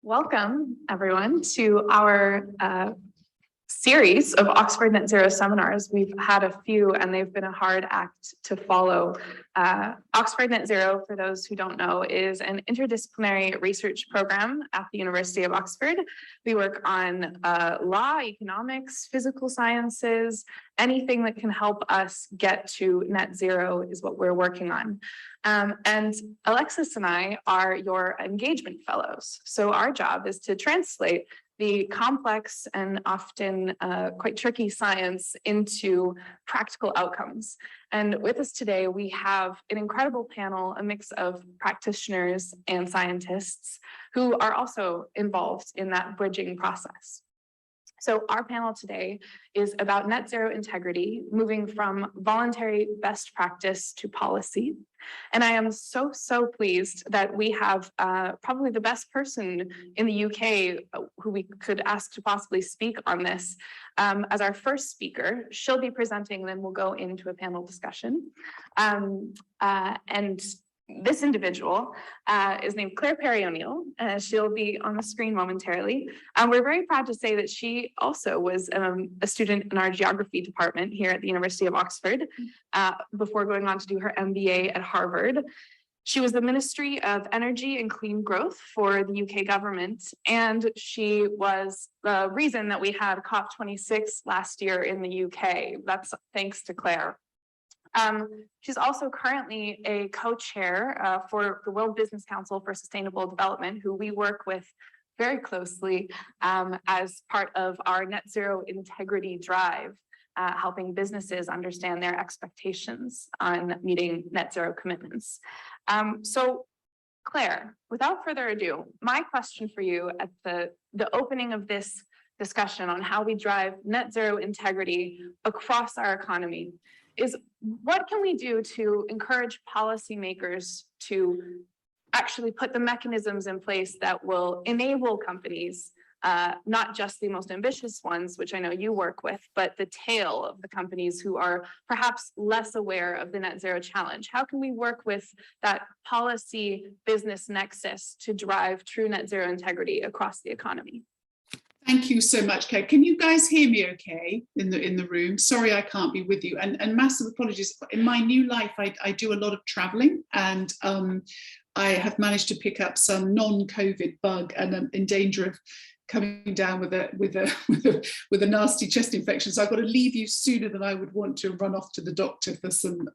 Welcome, everyone, to our series of Oxford Net Zero seminars. We've had a few, and they've been a hard act to follow. Oxford Net Zero, for those who don't know, is an interdisciplinary research program at the University of Oxford. We work on law, economics, physical sciences, anything that can help us get to net zero is what we're working on. And Alexis and I are your engagement fellows. So our job is to translate the complex and often quite tricky science into practical outcomes. And with us today, we have an incredible panel, a mix of practitioners and scientists who are also involved in that bridging process. So our panel today is about net zero integrity, moving from voluntary best practice to policy. And I am so pleased that we have probably the best person in the UK who we could ask to possibly speak on this as our first speaker. She'll be presenting, then we'll go into a panel discussion. And this individual is named Claire Perry-O'Neill. She'll be on the screen momentarily. We're very proud to say that she also was a student in our geography department here at the University of Oxford before going on to do her MBA at Harvard. She was the Ministry of Energy and Clean Growth for the UK government, and she was the reason that we had COP26 last year in the UK. That's thanks to Claire. She's also currently a co-chair for the World Business Council for Sustainable Development, who we work with very closely as part of our net zero integrity drive, helping businesses understand their expectations on meeting net zero commitments. So Claire, without further ado, my question for you at the opening of this discussion on how we drive net zero integrity across our economy is, what can we do to encourage policymakers to actually put the mechanisms in place that will enable companies, not just the most ambitious ones, which I know you work with, but the tail of the companies who are perhaps less aware of the net zero challenge? How can we work with that policy business nexus to drive true net zero integrity across the economy? Thank you so much, Kate. Can you guys hear me okay in the room? Sorry I can't be with you, and massive apologies. In my new life, I do a lot of traveling, and I have managed to pick up some non-COVID bug, and I'm in danger of coming down with a nasty chest infection. So I've got to leave you sooner than I would want to run off to the doctor for some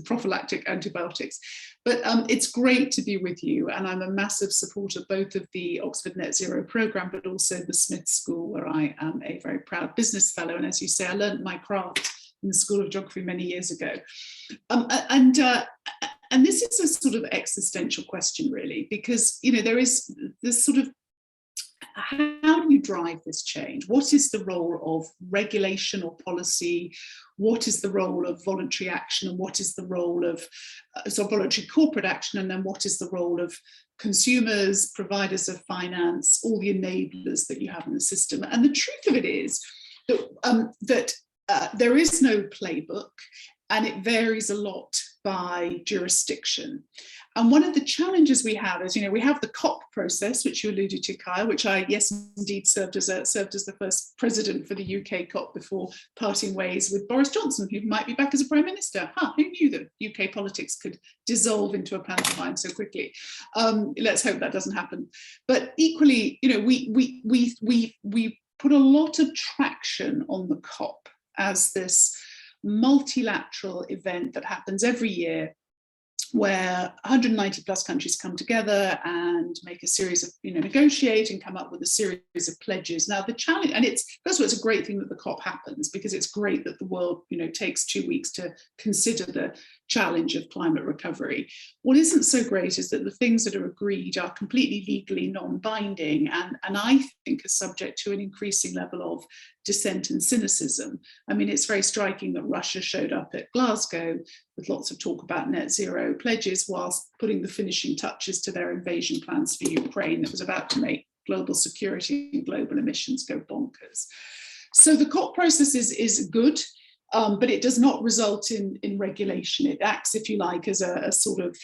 prophylactic antibiotics. But it's great to be with you, and I'm a massive supporter both of the Oxford Net Zero programme, but also the Smith School, where I am a very proud business fellow. And as you say, I learned my craft in the School of Geography many years ago. And this is a sort of existential question, really, because there is this sort of, how do you drive this change? What is the role of regulation or policy? What is the role of voluntary action, and what is the role of voluntary corporate action? And then what is the role of consumers, providers of finance, all the enablers that you have in the system? And the truth of it is that there is no playbook, and it varies a lot by jurisdiction. And one of the challenges we have is, we have the COP process, which you alluded to, Kyle, which I, yes, indeed, served as the first president for the UK COP before parting ways with Boris Johnson, who might be back as a prime minister. Who knew that UK politics could dissolve into a pantomime so quickly? Let's hope that doesn't happen. But equally, we put a lot of traction on the COP as this multilateral event that happens every year, where 190 plus countries come together and make a series of, negotiate and come up with a series of pledges. Now the challenge, and first of all, it's a great thing that the COP happens, because it's great that the world, takes 2 weeks to consider the challenge of climate recovery. What isn't so great is that the things that are agreed are completely legally non-binding, and I think are subject to an increasing level of dissent and cynicism. I mean, it's very striking that Russia showed up at Glasgow with lots of talk about net zero pledges, whilst putting the finishing touches to their invasion plans for Ukraine that was about to make global security and global emissions go bonkers. So the COP process is good. But it does not result in regulation. It acts, if you like, as a sort of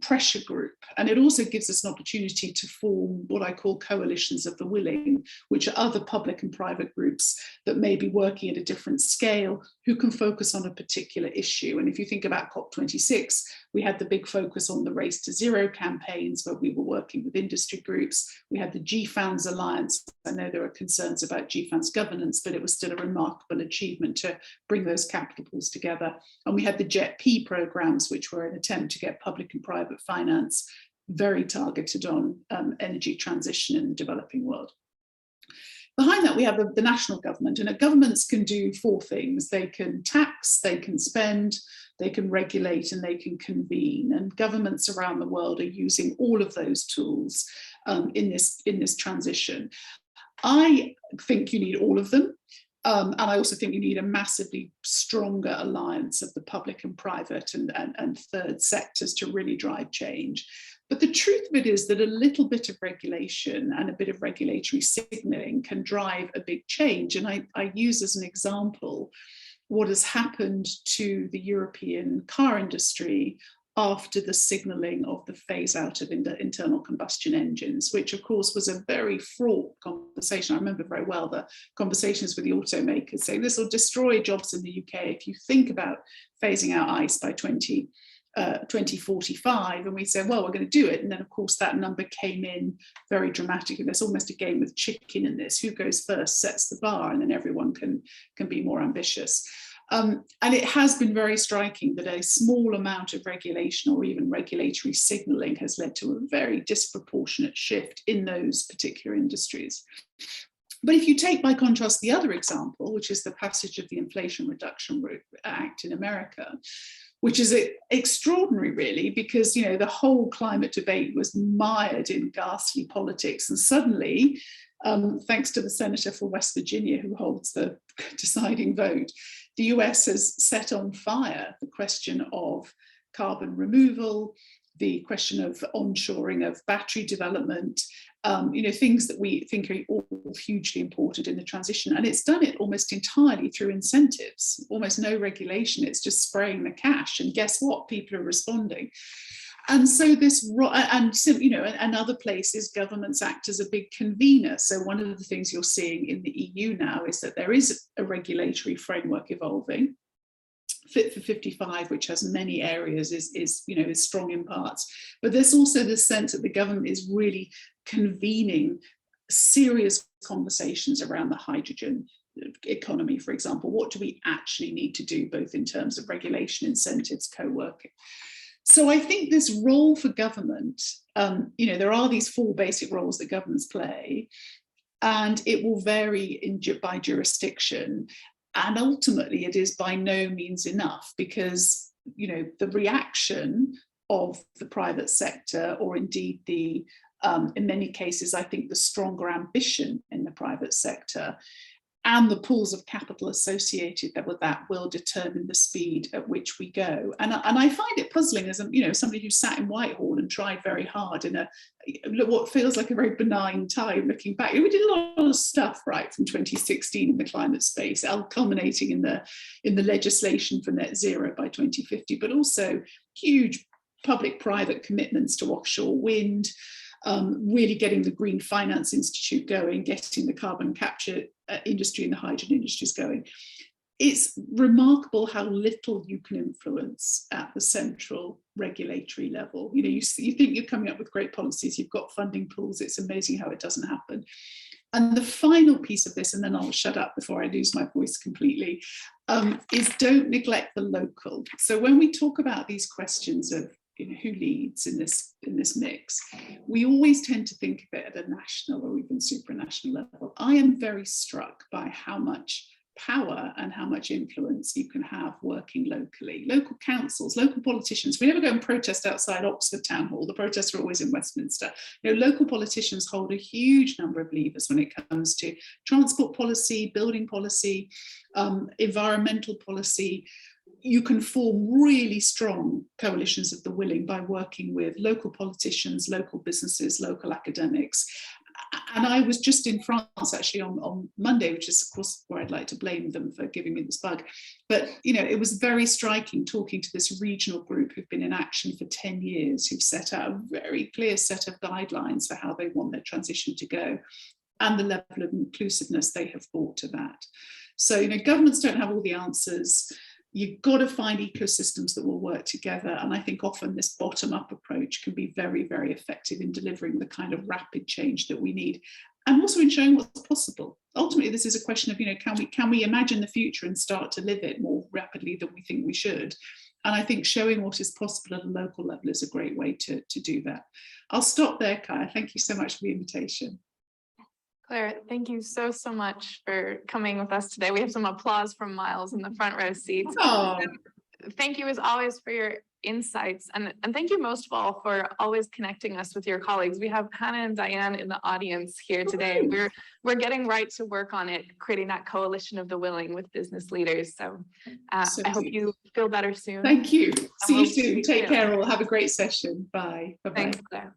pressure group. And it also gives us an opportunity to form what I call coalitions of the willing, which are other public and private groups that may be working at a different scale, who can focus on a particular issue. And if you think about COP26, we had the big focus on the Race to Zero campaigns, where we were working with industry groups. We had the GFANZ Alliance. I know there are concerns about GFANZ governance, but it was still a remarkable achievement to bring those capital pools together. And we had the JET-P programs, which were an attempt to get public and private finance very targeted on energy transition in the developing world. Behind that, we have the national government, and governments can do four things. They can tax, they can spend, they can regulate, and they can convene. And governments around the world are using all of those tools in this transition. I think you need all of them. And I also think you need a massively stronger alliance of the public and private and third sectors to really drive change. But the truth of it is that a little bit of regulation and a bit of regulatory signalling can drive a big change. And I use as an example what has happened to the European car industry after the signalling of the phase out of internal combustion engines, which of course was a very fraught conversation. I remember very well the conversations with the automakers saying this will destroy jobs in the UK if you think about phasing out ICE by 2045. And we said, well, we're going to do it. And then of course that number came in very dramatically. There's almost a game with chicken in this. Who goes first sets the bar, and then everyone can be more ambitious. And it has been very striking that a small amount of regulation or even regulatory signalling has led to a very disproportionate shift in those particular industries. But if you take, by contrast, the other example, which is the passage of the Inflation Reduction Act in America, which is extraordinary, really, because the whole climate debate was mired in ghastly politics, and suddenly, thanks to the senator for West Virginia who holds the deciding vote, the US has set on fire the question of carbon removal, the question of onshoring of battery development, things that we think are all hugely important in the transition. And it's done it almost entirely through incentives, almost no regulation. It's just spraying the cash. And guess what? People are responding. And so and other places, governments act as a big convener. So one of the things you're seeing in the EU now is that there is a regulatory framework evolving. Fit for 55, which has many areas, is strong in parts. But there's also this sense that the government is really convening serious conversations around the hydrogen economy, for example. What do we actually need to do, both in terms of regulation, incentives, co-working? So I think this role for government, there are these four basic roles that governments play, and it will vary by jurisdiction. And ultimately, it is by no means enough, because the reaction of the private sector, or indeed in many cases, I think the stronger ambition in the private sector, and the pools of capital associated with that will determine the speed at which we go. And I find it puzzling as somebody who sat in Whitehall and tried very hard in what feels like a very benign time looking back. We did a lot of stuff right from 2016 in the climate space, culminating in the legislation for net zero by 2050, but also huge public-private commitments to offshore wind, really getting the Green Finance Institute going, getting the carbon capture industry and the hydrogen industries going. It's remarkable how little you can influence at the central regulatory level. You think you're coming up with great policies, you've got funding pools, it's amazing how it doesn't happen. And the final piece of this, and then I'll shut up before I lose my voice completely, is don't neglect the local. So when we talk about these questions of who leads in this mix, we always tend to think of it at a national or even supranational level. I am very struck by how much power and how much influence you can have working locally. Local councils, local politicians. We never go and protest outside Oxford Town Hall. The protests are always in Westminster. Local politicians hold a huge number of levers when it comes to transport policy, building policy, environmental policy. You can form really strong coalitions of the willing by working with local politicians, local businesses, local academics. And I was just in France actually on Monday, which is of course where I'd like to blame them for giving me this bug. But it was very striking talking to this regional group who've been in action for 10 years, who've set out a very clear set of guidelines for how they want their transition to go, and the level of inclusiveness they have brought to that. So governments don't have all the answers. You've got to find ecosystems that will work together. And I think often this bottom-up approach can be very, very effective in delivering the kind of rapid change that we need, and also in showing what's possible. Ultimately, this is a question of, can we imagine the future and start to live it more rapidly than we think we should? And I think showing what is possible at a local level is a great way to do that. I'll stop there, Kaya. Thank you so much for the invitation. Claire, thank you so much for coming with us today. We have some applause from Miles in the front row seat. Oh. Thank you as always for your insights, and thank you most of all for always connecting us with your colleagues. We have Hannah and Diane in the audience here today. We're getting right to work on it, creating that coalition of the willing with business leaders. So I hope you feel better soon. Thank you. See you soon. Take care all. Have a great session. Bye. Bye-bye. Thanks, Claire.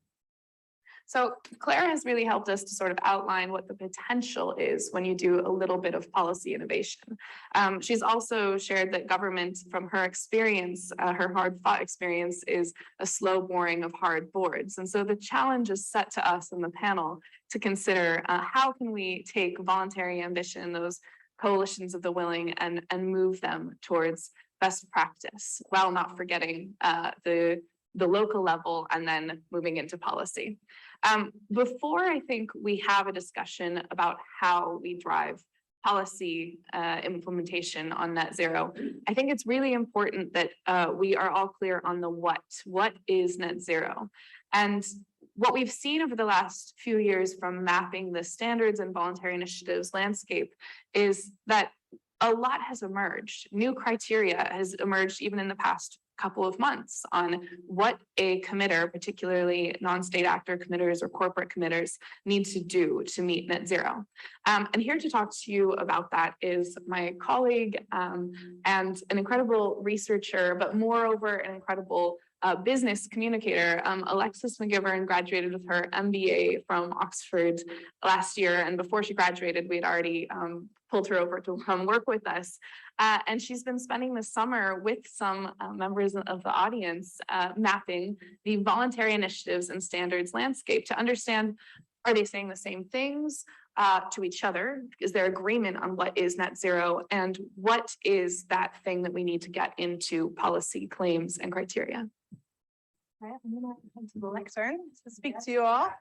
So Claire has really helped us to sort of outline what the potential is when you do a little bit of policy innovation. She's also shared that government, from her experience, her hard-fought experience, is a slow boring of hard boards. And so the challenge is set to us in the panel to consider how can we take voluntary ambition, those coalitions of the willing, and move them towards best practice while not forgetting the local level and then moving into policy. Before I think we have a discussion about how we drive policy implementation on net zero, I think it's really important that we are all clear on the what. What is net zero? And what we've seen over the last few years from mapping the standards and voluntary initiatives landscape is that a lot has emerged. New criteria has emerged even in the past couple of months on what a committer, particularly non-state actor committers or corporate committers, need to do to meet net zero. And here to talk to you about that is my colleague and an incredible researcher, but moreover, an incredible business communicator. Alexis McGivern graduated with her MBA from Oxford last year, and before she graduated, we had already pulled her over to come work with us. And she's been spending the summer with some members of the audience mapping the voluntary initiatives and standards landscape to understand, are they saying the same things to each other? Is there agreement on what is net zero? And what is that thing that we need to get into policy claims and criteria? All right, I'm gonna come to the lectern to speak to you all.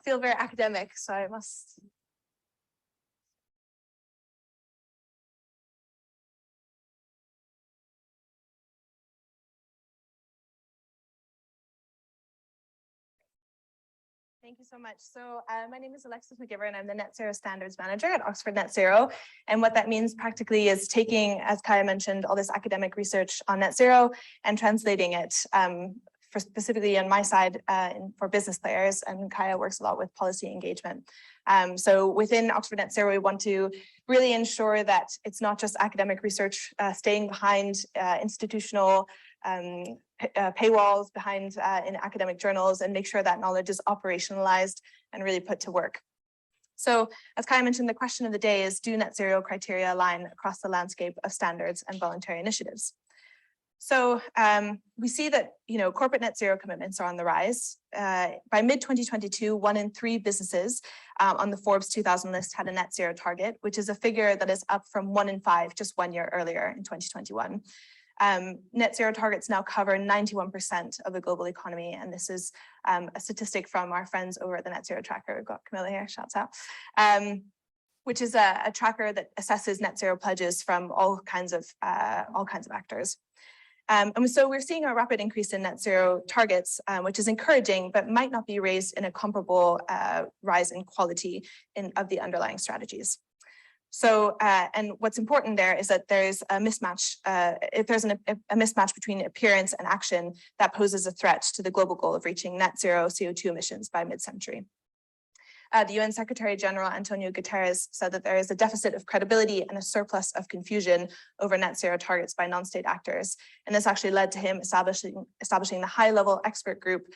Feel very academic, so I must. Thank you so much. So my name is Alexis McGivern. I'm the Net Zero Standards Manager at Oxford Net Zero. And what that means practically is taking, as Kaya mentioned, all this academic research on net zero and translating it for specifically on my side for business players. And Kaya works a lot with policy engagement. So within Oxford Net Zero, we want to really ensure that it's not just academic research staying behind institutional paywalls behind in academic journals, and make sure that knowledge is operationalized and really put to work. So as Kaya mentioned, the question of the day is, do net zero criteria align across the landscape of standards and voluntary initiatives? So we see that corporate net zero commitments are on the rise. By mid-2022, 1 in 3 businesses on the Forbes 2000 list had a net zero target, which is a figure that is up from 1 in 5 just 1 year earlier in 2021. Net zero targets now cover 91% of the global economy, and this is a statistic from our friends over at the Net Zero Tracker. We've got Camilla here, shouts out, which is a tracker that assesses net zero pledges from all kinds of actors. And so we're seeing a rapid increase in net zero targets, which is encouraging, but might not be raised in a comparable rise in quality of the underlying strategies. So, and what's important there is that there's a mismatch. If there's a mismatch between appearance and action, that poses a threat to the global goal of reaching net zero CO2 emissions by mid-century. the UN Secretary General Antonio Guterres said that there is a deficit of credibility and a surplus of confusion over net zero targets by non-state actors. And this actually led to him establishing the high-level expert group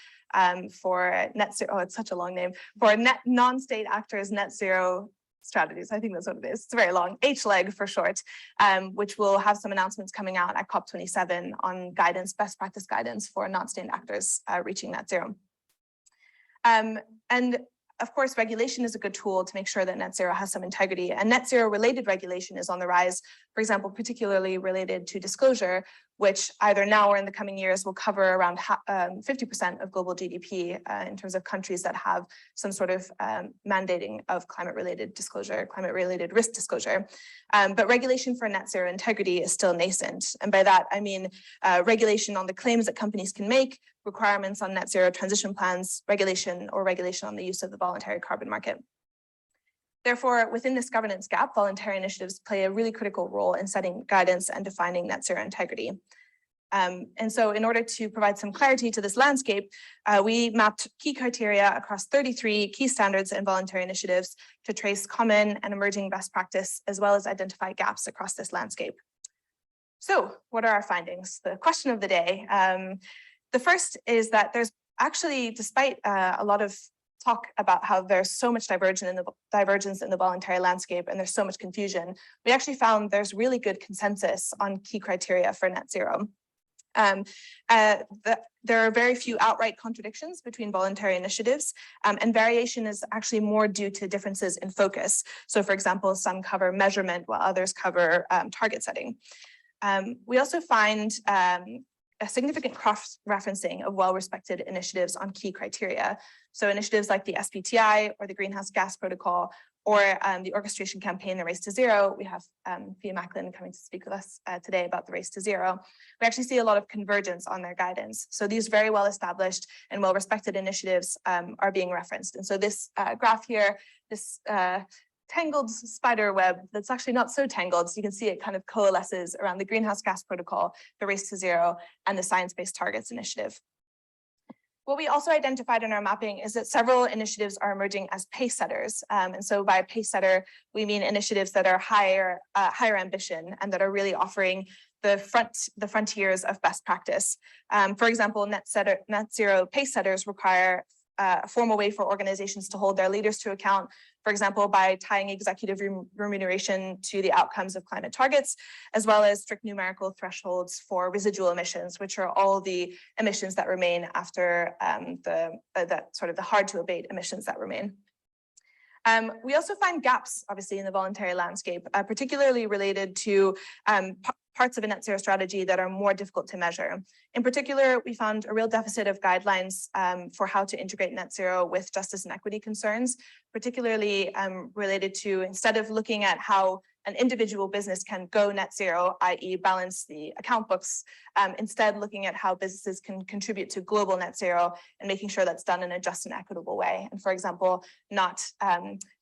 for net zero, oh, it's such a long name, for non-state actors net zero strategies. I think that's what it is. It's very long, HLEG for short, which will have some announcements coming out at COP27 on guidance, best practice guidance for non-state actors reaching net zero. And of course, regulation is a good tool to make sure that net zero has some integrity, and net zero related regulation is on the rise, for example, particularly related to disclosure, which either now or in the coming years will cover around 50% of global GDP in terms of countries that have some sort of mandating of climate-related disclosure, climate-related risk disclosure. But regulation for net zero integrity is still nascent. And by that, I mean regulation on the claims that companies can make, requirements on net zero transition plans, regulation on the use of the voluntary carbon market. Therefore, within this governance gap, voluntary initiatives play a really critical role in setting guidance and defining net zero integrity. And so in order to provide some clarity to this landscape, we mapped key criteria across 33 key standards and voluntary initiatives to trace common and emerging best practice, as well as identify gaps across this landscape. So what are our findings? The question of the day. The first is that there's actually, despite a lot of talk about how there's so much divergence in the voluntary landscape and there's so much confusion, we actually found there's really good consensus on key criteria for net zero. There are very few outright contradictions between voluntary initiatives, and variation is actually more due to differences in focus. So for example, some cover measurement while others cover target setting. We also find a significant cross-referencing of well-respected initiatives on key criteria. So initiatives like the SBTI or the Greenhouse Gas Protocol or the orchestration campaign, the Race to Zero. We have Fia Macklin coming to speak with us today about the Race to Zero. We actually see a lot of convergence on their guidance. So these very well-established and well-respected initiatives are being referenced. And so this graph here, this tangled spider web that's actually not so tangled. So you can see it kind of coalesces around the Greenhouse Gas Protocol, the Race to Zero, and the Science Based Targets Initiative. What we also identified in our mapping is that several initiatives are emerging as pace setters. And so by pace setter, we mean initiatives that are higher ambition and that are really offering the frontiers of best practice. For example, net zero pace setters require a formal way for organizations to hold their leaders to account, for example, by tying executive remuneration to the outcomes of climate targets, as well as strict numerical thresholds for residual emissions, which are all the emissions that remain after the hard to abate emissions that remain. We also find gaps, obviously, in the voluntary landscape, particularly related to parts of a net zero strategy that are more difficult to measure. In particular, we found a real deficit of guidelines for how to integrate net zero with justice and equity concerns, particularly related to, instead of looking at how an individual business can go net zero, i.e. balance the account books, instead looking at how businesses can contribute to global net zero and making sure that's done in a just and equitable way. And for example, not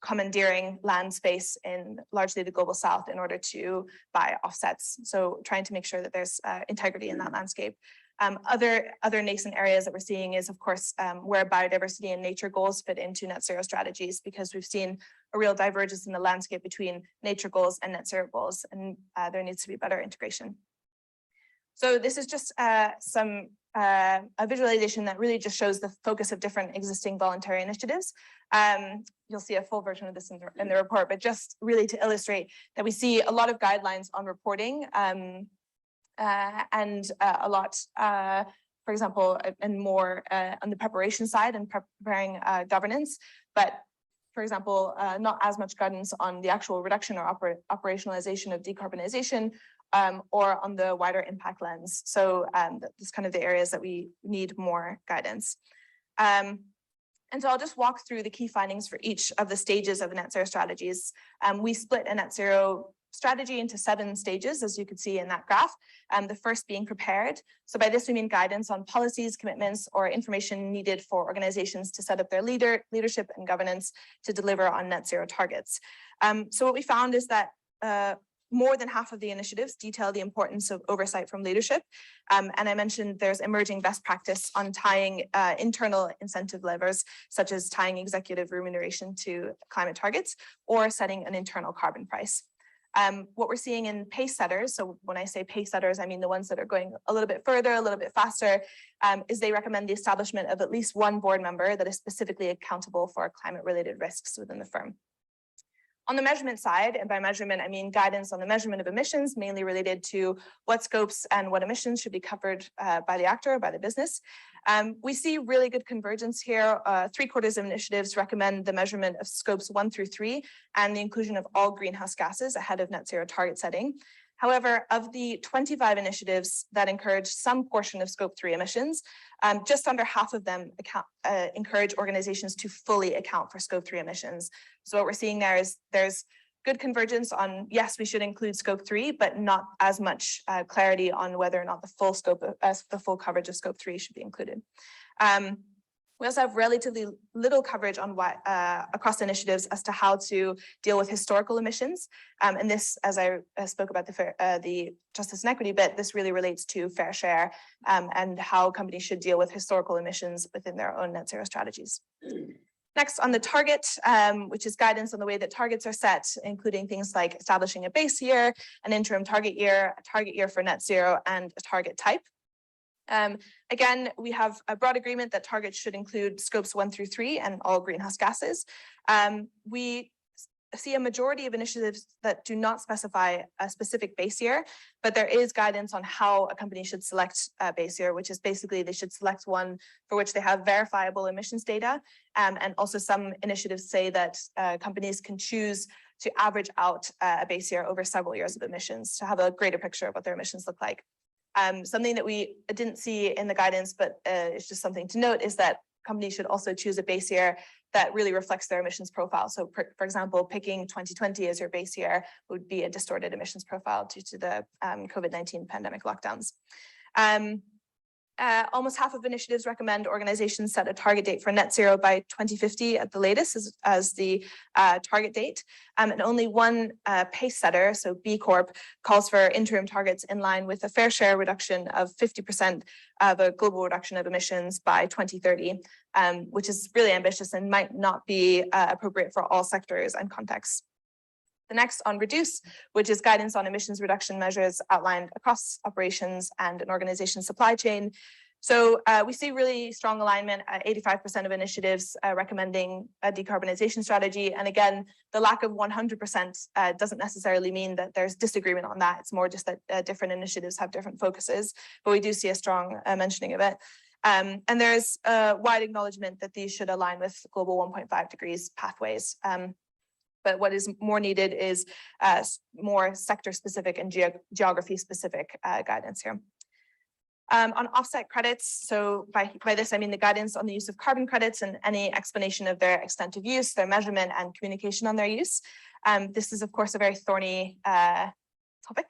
commandeering land space in largely the global south in order to buy offsets. So trying to make sure that there's integrity in that landscape. Other nascent areas that we're seeing is, of course, where biodiversity and nature goals fit into net zero strategies, because we've seen a real divergence in the landscape between nature goals and net zero goals, and there needs to be better integration. So this is just a visualization that really just shows the focus of different existing voluntary initiatives. You'll see a full version of this in the report, but just really to illustrate that we see a lot of guidelines on reporting, and a lot, for example, and more on the preparation side and preparing governance, but for example, not as much guidance on the actual reduction or operationalization of decarbonization, or on the wider impact lens. So that's kind of the areas that we need more guidance. And so I'll just walk through the key findings for each of the stages of net zero strategies. We split a net zero strategy into 7 stages, as you can see in that graph. The first being prepared. So by this, we mean guidance on policies, commitments, or information needed for organizations to set up their leadership and governance to deliver on net zero targets. So what we found is that more than half of the initiatives detail the importance of oversight from leadership. And I mentioned there's emerging best practice on tying internal incentive levers, such as tying executive remuneration to climate targets or setting an internal carbon price. What we're seeing in pace setters, so when I say pace setters, I mean the ones that are going a little bit further, a little bit faster, is they recommend the establishment of at least one board member that is specifically accountable for climate-related risks within the firm. On the measurement side, and by measurement, I mean guidance on the measurement of emissions, mainly related to what scopes and what emissions should be covered by the actor, by the business. We see really good convergence here. 3/4 of initiatives recommend the measurement of scopes 1 through 3 and the inclusion of all greenhouse gases ahead of net zero target setting. However, of the 25 initiatives that encourage some portion of scope 3 emissions, just under half of them encourage organizations to fully account for scope 3 emissions. So what we're seeing there is there's good convergence on, yes, we should include scope 3, but not as much clarity on whether or not the full scope, the full coverage of scope 3 should be included. We also have relatively little coverage on across initiatives as to how to deal with historical emissions. And this, as I spoke about the justice and equity bit, this really relates to fair share and how companies should deal with historical emissions within their own net zero strategies. Next, on the target, which is guidance on the way that targets are set, including things like establishing a base year, an interim target year, a target year for net zero, and a target type. Again, we have a broad agreement that targets should include scopes 1 through 3 and all greenhouse gases. We see a majority of initiatives that do not specify a specific base year, but there is guidance on how a company should select a base year, which is basically they should select one for which they have verifiable emissions data. And also some initiatives say that companies can choose to average out a base year over several years of emissions to have a greater picture of what their emissions look like. Something that we didn't see in the guidance, but it's just something to note, is that companies should also choose a base year that really reflects their emissions profile. So for example, picking 2020 as your base year would be a distorted emissions profile due to the COVID-19 pandemic lockdowns. Almost half of initiatives recommend organizations set a target date for net zero by 2050 at the latest as the target date. And only one pace setter, so B Corp, calls for interim targets in line with a fair share reduction of 50% of a global reduction of emissions by 2030, which is really ambitious and might not be appropriate for all sectors and contexts. The next on reduce, which is guidance on emissions reduction measures outlined across operations and an organization's supply chain. So we see really strong alignment at 85% of initiatives recommending a decarbonization strategy. And again, the lack of 100% doesn't necessarily mean that there's disagreement on that. It's more just that different initiatives have different focuses, but we do see a strong mentioning of it. And there's a wide acknowledgement that these should align with global 1.5 degrees pathways. But what is more needed is more sector-specific and geography-specific guidance here. On offset credits, so by this I mean the guidance on the use of carbon credits and any explanation of their extent of use, their measurement and communication on their use. This is of course a very thorny topic,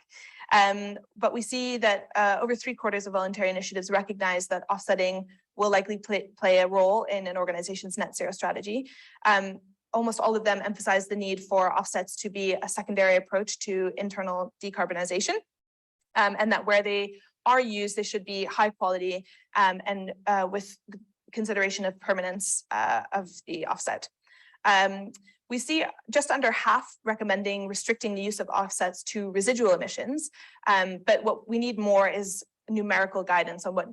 but we see that over 3/4 of voluntary initiatives recognize that offsetting will likely play a role in an organization's net zero strategy. Almost all of them emphasize the need for offsets to be a secondary approach to internal decarbonization, and that where they are used, they should be high quality and with consideration of permanence of the offset. We see just under half recommending restricting the use of offsets to residual emissions, but what we need more is numerical guidance on what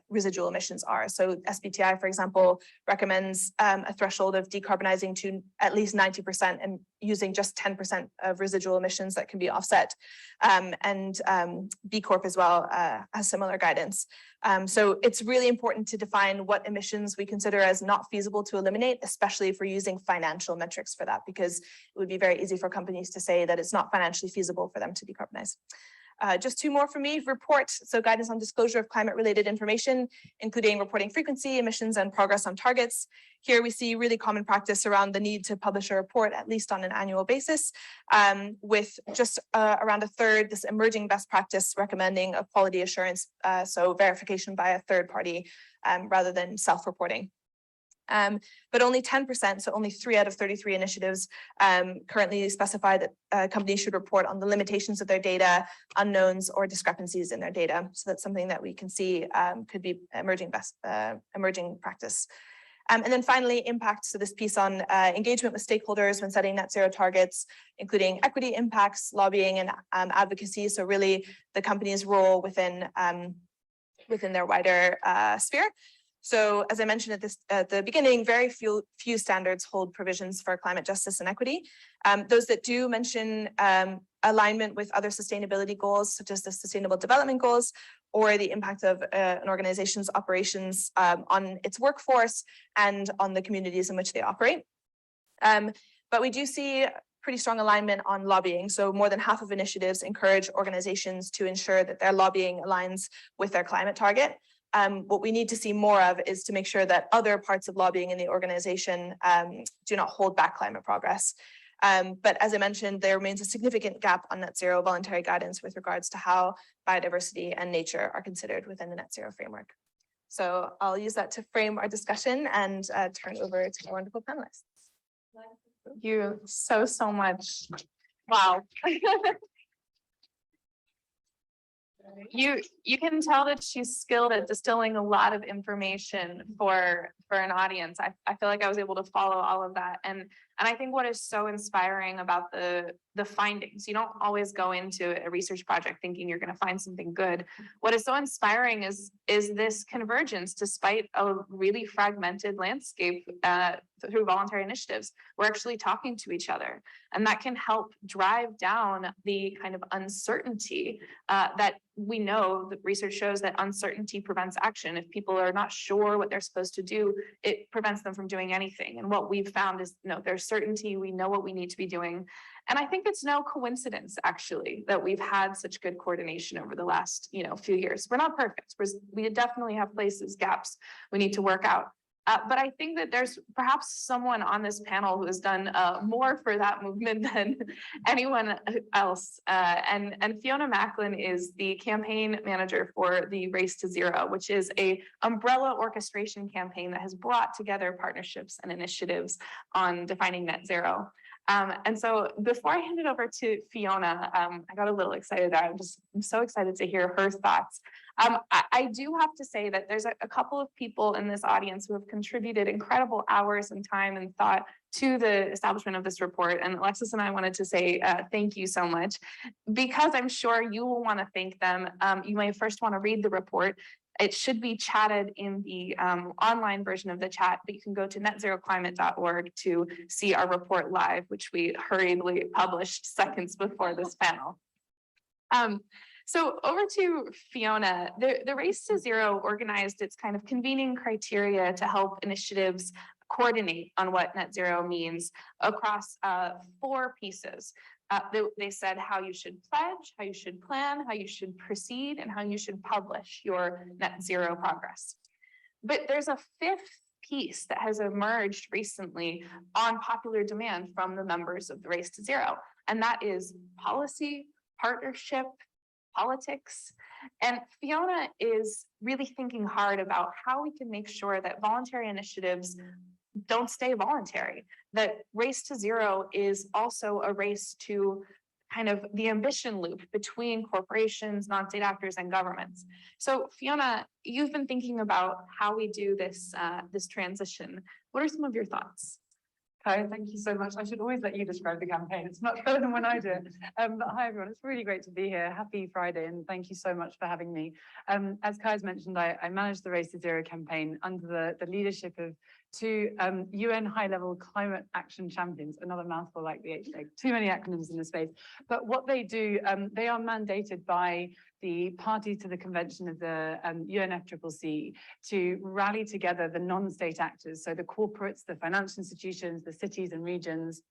residual emissions are. So SBTI, for example, recommends a threshold of decarbonizing to at least 90% and using just 10% of residual emissions that can be offset. And B Corp as well has similar guidance. So it's really important to define what emissions we consider as not feasible to eliminate, especially if we're using financial metrics for that, because it would be very easy for companies to say that it's not financially feasible for them to decarbonize. Just two more for me. Report, so guidance on disclosure of climate-related information, including reporting frequency, emissions, and progress on targets. Here we see really common practice around the need to publish a report at least on an annual basis, with just around a third this emerging best practice recommending a quality assurance, so verification by a third party rather than self-reporting. But only 10%, so only 3 out of 33 initiatives currently specify that companies should report on the limitations of their data, unknowns, or discrepancies in their data. So that's something that we can see could be emerging practice. And then finally, impact. So this piece on engagement with stakeholders when setting net zero targets, including equity impacts, lobbying, and advocacy. So really the company's role within their wider sphere. So as I mentioned at the beginning, very few standards hold provisions for climate justice and equity. Those that do mention alignment with other sustainability goals, such as the Sustainable Development Goals, or the impact of an organization's operations on its workforce and on the communities in which they operate. But we do see pretty strong alignment on lobbying. So more than half of initiatives encourage organizations to ensure that their lobbying aligns with their climate target. What we need to see more of is to make sure that other parts of lobbying in the organization do not hold back climate progress. But as I mentioned, there remains a significant gap on net zero voluntary guidance with regards to how biodiversity and nature are considered within the net zero framework. So I'll use that to frame our discussion and turn over to our wonderful panelists. Thank you so much. Wow. You can tell that she's skilled at distilling a lot of information for an audience. I feel like I was able to follow all of that. And I think what is so inspiring about the findings, you don't always go into a research project thinking you're going to find something good. What is so inspiring is this convergence despite a really fragmented landscape through voluntary initiatives. We're actually talking to each other, and that can help drive down the kind of uncertainty that we know that research shows that uncertainty prevents action. If people are not sure what they're supposed to do, it prevents them from doing anything. And what we've found is, no, there's certainty. We know what we need to be doing. And I think it's no coincidence, actually, that we've had such good coordination over the last, few years. We're not perfect. We definitely have gaps we need to work out. But I think that there's perhaps someone on this panel who has done more for that movement than anyone else. And Fiona Macklin is the campaign manager for the Race to Zero, which is an umbrella orchestration campaign that has brought together partnerships and initiatives on defining net zero. And so before I hand it over to Fiona, I got a little excited there. I'm so excited to hear her thoughts. I do have to say that there's a couple of people in this audience who have contributed incredible hours and time and thought to the establishment of this report. And Alexis and I wanted to say thank you so much, because I'm sure you will want to thank them. You may first want to read the report. It should be chatted in the online version of the chat, but you can go to netzeroclimate.org to see our report live, which we hurriedly published seconds before this panel. So over to Fiona. The Race to Zero organized its kind of convening criteria to help initiatives coordinate on what net zero means across 4 pieces. They said how you should pledge, how you should plan, how you should proceed, and how you should publish your net zero progress. But there's a 5th piece that has emerged recently on popular demand from the members of the Race to Zero, and that is policy, partnership, politics. And Fiona is really thinking hard about how we can make sure that voluntary initiatives don't stay voluntary, that Race to Zero is also a race to kind of the ambition loop between corporations, non-state actors, and governments. So Fiona, you've been thinking about how we do this, this transition. What are some of your thoughts? Hi, thank you so much. I should always let you describe the campaign. It's much better than when I do it. But hi, everyone. It's really great to be here. Happy Friday, and thank you so much for having me. As Kai's mentioned, I manage the Race to Zero campaign under the leadership of 2 UN high-level climate action champions, another mouthful like the H. Too many acronyms in the space. But what they do, they are mandated by the party to the convention of the UNFCCC to rally together the non-state actors, so the corporates, the financial institutions, the cities and regions,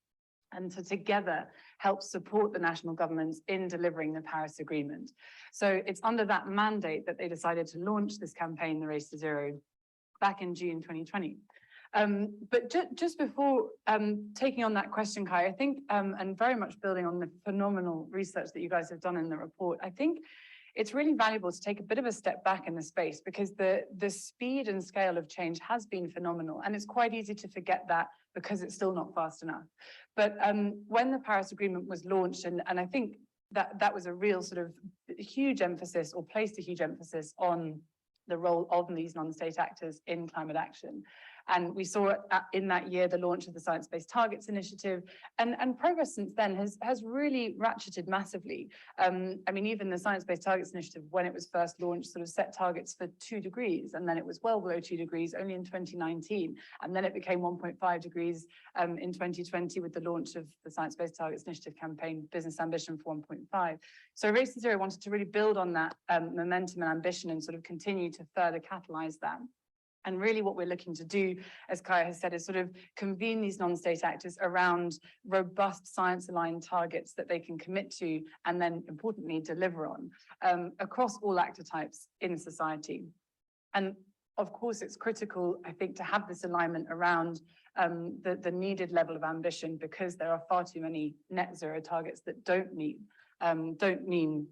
and to together help support the national governments in delivering the Paris Agreement. So it's under that mandate that they decided to launch this campaign, the Race to Zero, back in June 2020. But just before taking on that question, Kai, I think, and very much building on the phenomenal research that you guys have done in the report, I think it's really valuable to take a bit of a step back in the space, because the speed and scale of change has been phenomenal. And it's quite easy to forget that because it's still not fast enough. But when the Paris Agreement was launched, and I think that was a real sort of huge emphasis, or placed a huge emphasis on the role of these non-state actors in climate action. And we saw in that year the launch of the Science Based Targets Initiative, and progress since then has really ratcheted massively. I mean, even the Science Based Targets Initiative, when it was first launched, sort of set targets for 2 degrees, and then it was well below 2 degrees only in 2019, and then it became 1.5 degrees in 2020 with the launch of the Science Based Targets Initiative campaign, Business Ambition for 1.5. So Race to Zero wanted to really build on that momentum and ambition, and sort of continue to further catalyze that. And really what we're looking to do, as Kaya has said, is sort of convene these non-state actors around robust science-aligned targets that they can commit to, and then importantly deliver on across all actor types in society. And of course, it's critical, I think, to have this alignment around the needed level of ambition, because there are far too many net zero targets that don't mean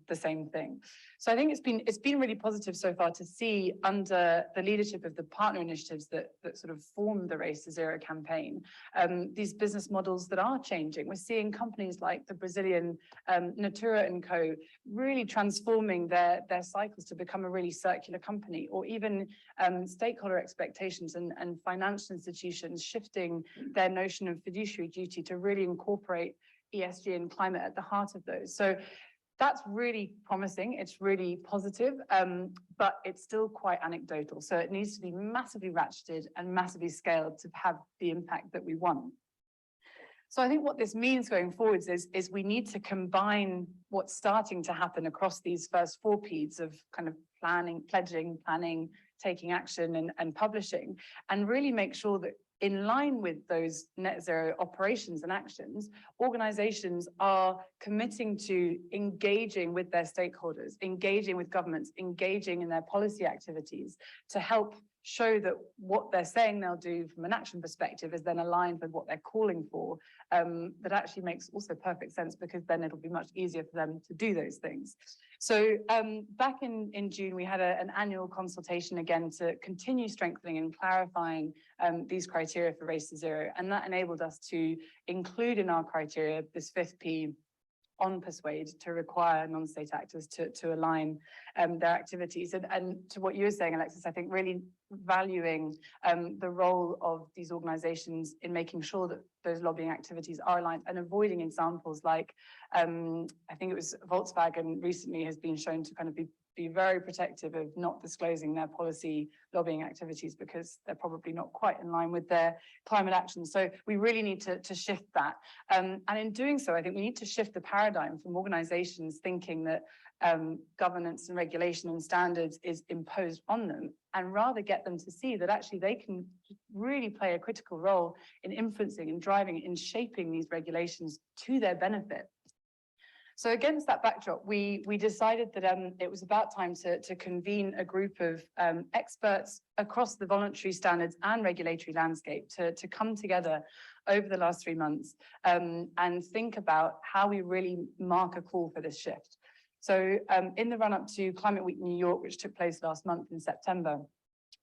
the same thing. So I think it's been really positive so far to see, under the leadership of the partner initiatives that sort of form the Race to Zero campaign, these business models that are changing. We're seeing companies like the Brazilian Natura & Co. really transforming their cycles to become a really circular company, or even stakeholder expectations and financial institutions shifting their notion of fiduciary duty to really incorporate ESG and climate at the heart of those. So that's really promising. It's really positive, but it's still quite anecdotal. So it needs to be massively ratcheted and massively scaled to have the impact that we want. So I think what this means going forwards is we need to combine what's starting to happen across these first 4 Ps of kind of planning, pledging, planning, taking action, and publishing, and really make sure that in line with those net zero operations and actions, organizations are committing to engaging with their stakeholders, engaging with governments, engaging in their policy activities to help show that what they're saying they'll do from an action perspective is then aligned with what they're calling for. That actually makes also perfect sense, because then it'll be much easier for them to do those things. So back in June, we had an annual consultation again to continue strengthening and clarifying these criteria for Race to Zero. And that enabled us to include in our criteria this 5th P on persuade, to require non-state actors to align their activities. And to what you were saying, Alexis, I think really valuing the role of these organizations in making sure that those lobbying activities are aligned, and avoiding examples like, I think it was Volkswagen recently has been shown to kind of be very protective of not disclosing their policy lobbying activities, because they're probably not quite in line with their climate action. So we really need to shift that. And in doing so, I think we need to shift the paradigm from organizations thinking that governance and regulation and standards is imposed on them, and rather get them to see that actually they can really play a critical role in influencing and driving, in shaping these regulations to their benefit. So against that backdrop, we decided that it was about time to convene a group of experts across the voluntary standards and regulatory landscape to come together over the last 3 months and think about how we really mark a call for this shift. So in the run-up to Climate Week New York, which took place last month in September,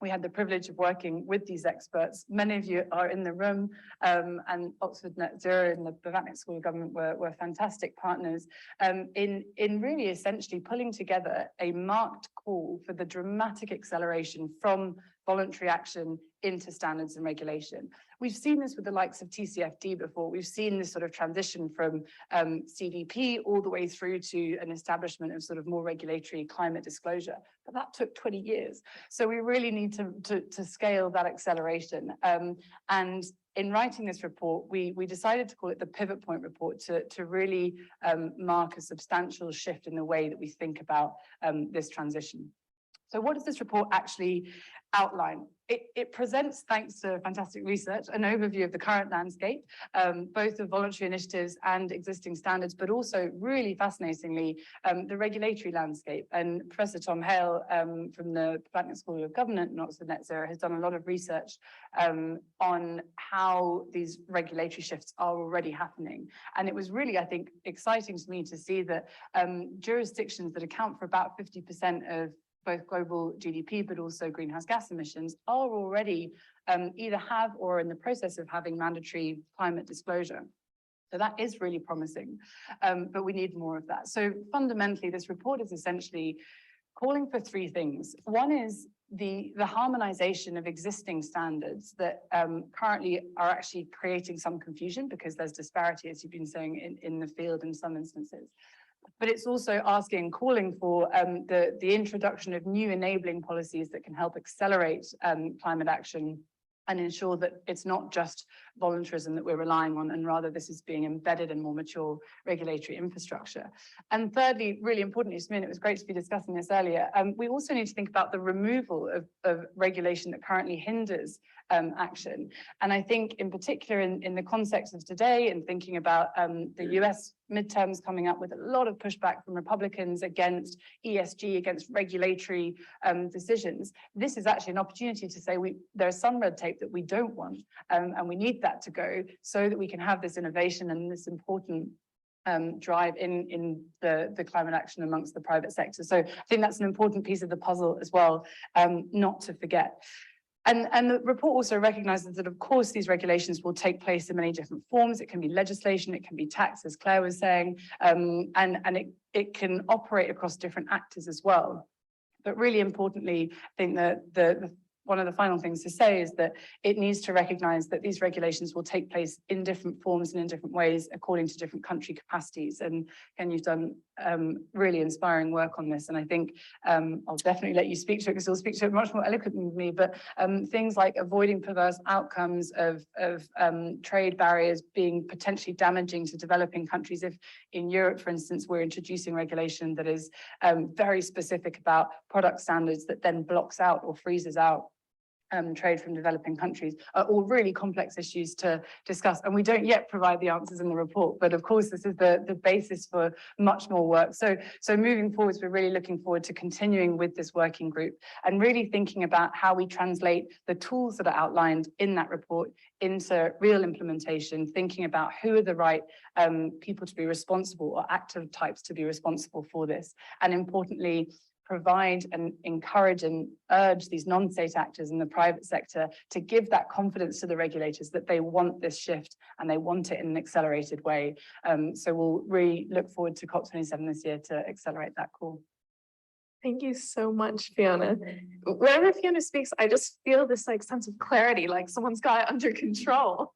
we had the privilege of working with these experts. Many of you are in the room, and Oxford Net Zero and the Blavatnik School of Government were fantastic partners in really essentially pulling together a marked call for the dramatic acceleration from voluntary action into standards and regulation. We've seen this with the likes of TCFD before. We've seen this sort of transition from CDP all the way through to an establishment of sort of more regulatory climate disclosure, but that took 20 years. So we really need to scale that acceleration. And in writing this report, we decided to call it the pivot point report to really mark a substantial shift in the way that we think about this transition. So what does this report actually outline? It presents, thanks to fantastic research, an overview of the current landscape, both of voluntary initiatives and existing standards, but also really fascinatingly, the regulatory landscape. And Professor Tom Hale from the Blacknett School of Government and Oxford Net Zero has done a lot of research on how these regulatory shifts are already happening. And it was really, I think, exciting to me to see that jurisdictions that account for about 50% of both global GDP, but also greenhouse gas emissions, are already either have or are in the process of having mandatory climate disclosure. So that is really promising, but we need more of that. So fundamentally, this report is essentially calling for three things. One is the harmonization of existing standards that currently are actually creating some confusion because there's disparity, as you've been saying, in the field in some instances. But it's also asking, calling for the introduction of new enabling policies that can help accelerate climate action and ensure that it's not just voluntarism that we're relying on, and rather this is being embedded in more mature regulatory infrastructure. And thirdly, really importantly, Yasmin, it was great to be discussing this earlier, we also need to think about the removal of regulation that currently hinders action. And I think in particular in the context of today and thinking about the US midterms coming up with a lot of pushback from Republicans against ESG, against regulatory decisions, this is actually an opportunity to say there's some red tape that we don't want, and we need that to go so that we can have this innovation and this important drive in the climate action amongst the private sector. So I think that's an important piece of the puzzle as well, not to forget. And the report also recognizes that, of course, these regulations will take place in many different forms. It can be legislation, it can be tax, as Claire was saying, and it can operate across different actors as well. But really importantly, I think that one of the final things to say is that it needs to recognize that these regulations will take place in different forms and in different ways according to different country capacities. And you've done really inspiring work on this. And I think I'll definitely let you speak to it because you'll speak to it much more eloquently than me. But things like avoiding perverse outcomes of trade barriers being potentially damaging to developing countries. If in Europe, for instance, we're introducing regulation that is very specific about product standards that then blocks out or freezes out trade from developing countries, are all really complex issues to discuss. And we don't yet provide the answers in the report, but of course, this is the basis for much more work. So moving forwards, we're really looking forward to continuing with this working group and really thinking about how we translate the tools that are outlined in that report into real implementation, thinking about who are the right people to be responsible or active types to be responsible for this. And importantly, provide and encourage and urge these non-state actors in the private sector to give that confidence to the regulators that they want this shift and they want it in an accelerated way. So we'll really look forward to COP27 this year to accelerate that call. Thank you so much, Fiona. Whenever Fiona speaks, I just feel this sense of clarity, like someone's got it under control.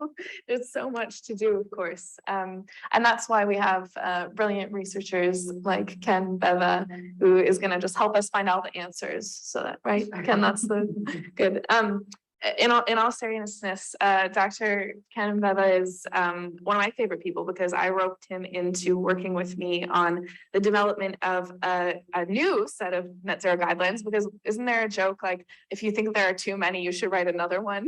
There's so much to do, of course. And that's why we have brilliant researchers like Ken Beva, who is going to just help us find all the answers. So that, right, Ken, that's the good. In all seriousness, Dr. Ken Beva is one of my favorite people because I roped him into working with me on the development of a new set of net zero guidelines, because isn't there a joke like, if you think there are too many, you should write another one?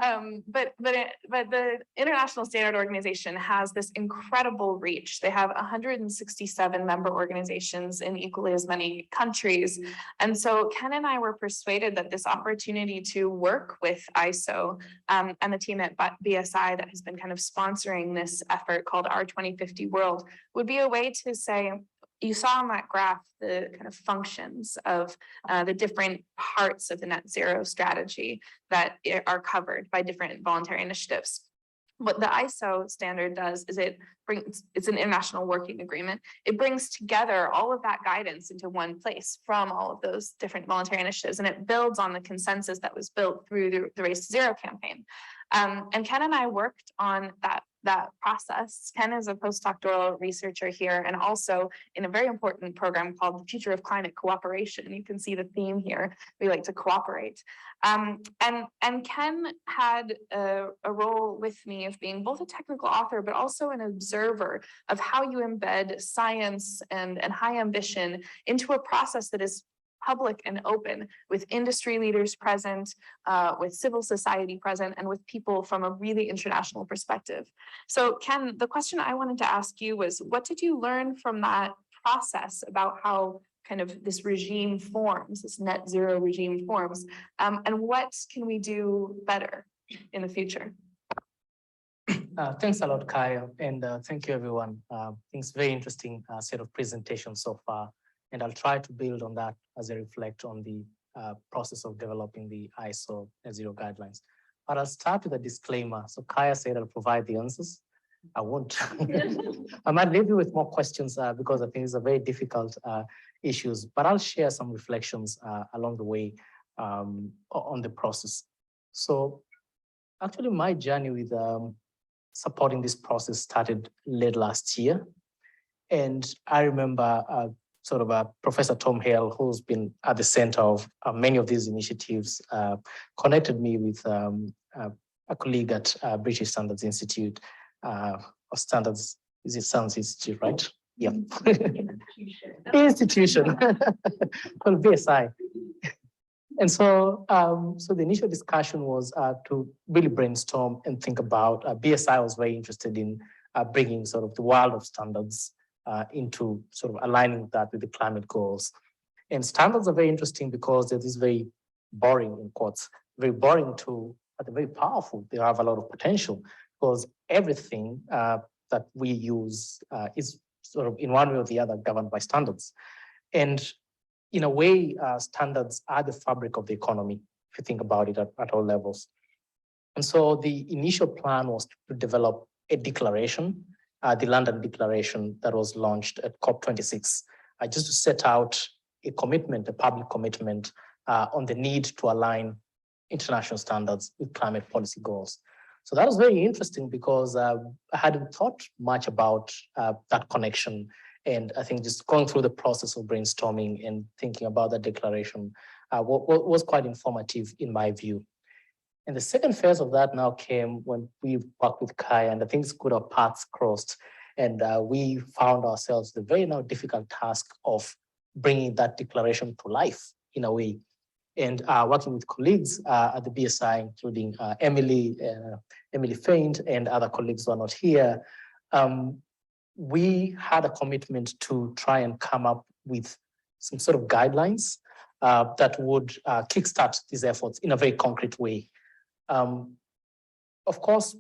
But the International Standard Organization has this incredible reach. They have 167 member organizations in equally as many countries. And so Ken and I were persuaded that this opportunity to work with ISO and the team at BSI that has been kind of sponsoring this effort called our 2050 World would be a way to say, you saw on that graph the kind of functions of the different parts of the net zero strategy that are covered by different voluntary initiatives. What the ISO standard does is it's an international working agreement. It brings together all of that guidance into one place from all of those different voluntary initiatives, and it builds on the consensus that was built through the Race to Zero campaign. And Ken and I worked on that process. Ken is a postdoctoral researcher here and also in a very important program called the Future of Climate Cooperation. You can see the theme here. We like to cooperate. And Ken had a role with me of being both a technical author, but also an observer of how you embed science and high ambition into a process that is public and open, with industry leaders present, with civil society present, and with people from a really international perspective. So Ken, the question I wanted to ask you was, what did you learn from that process about how kind of this regime forms, this net zero regime forms, and what can we do better in the future? Thanks a lot, Kaya, and thank you, everyone. I think it's very interesting set of presentations so far, and I'll try to build on that as I reflect on the process of developing the ISO Net Zero guidelines. But I'll start with a disclaimer. So Kaya said I'll provide the answers. I won't. I might leave you with more questions because I think it's a very difficult issues, but I'll share some reflections along the way on the process. So actually my journey with supporting this process started late last year. And I remember Professor Tom Hale, who's been at the center of many of these initiatives, connected me with a colleague at British Standards Institute, of Standards, is it Standards Institute, right? Yeah. Institution, well, BSI. And so, so the initial discussion was to really brainstorm and think about, BSI was very interested in bringing sort of the world of standards into sort of aligning that with the climate goals. And standards are very interesting because they're this very boring, in quotes, very boring tool, but they're very powerful. They have a lot of potential because everything that we use is sort of in one way or the other governed by standards. And in a way, standards are the fabric of the economy, if you think about it at all levels. And so the initial plan was to develop a declaration, the London Declaration that was launched at COP26, just to set out a commitment, a public commitment on the need to align international standards with climate policy goals. So that was very interesting because I hadn't thought much about that connection. And I think just going through the process of brainstorming and thinking about that declaration was quite informative in my view. And the second phase of that now came when we worked with Kaya, and I think it's good our paths crossed. And we found ourselves the very now difficult task of bringing that declaration to life in a way. And working with colleagues at the BSI, including Emily Faint and other colleagues who are not here, we had a commitment to try and come up with some sort of guidelines that would kickstart these efforts in a very concrete way. Of course,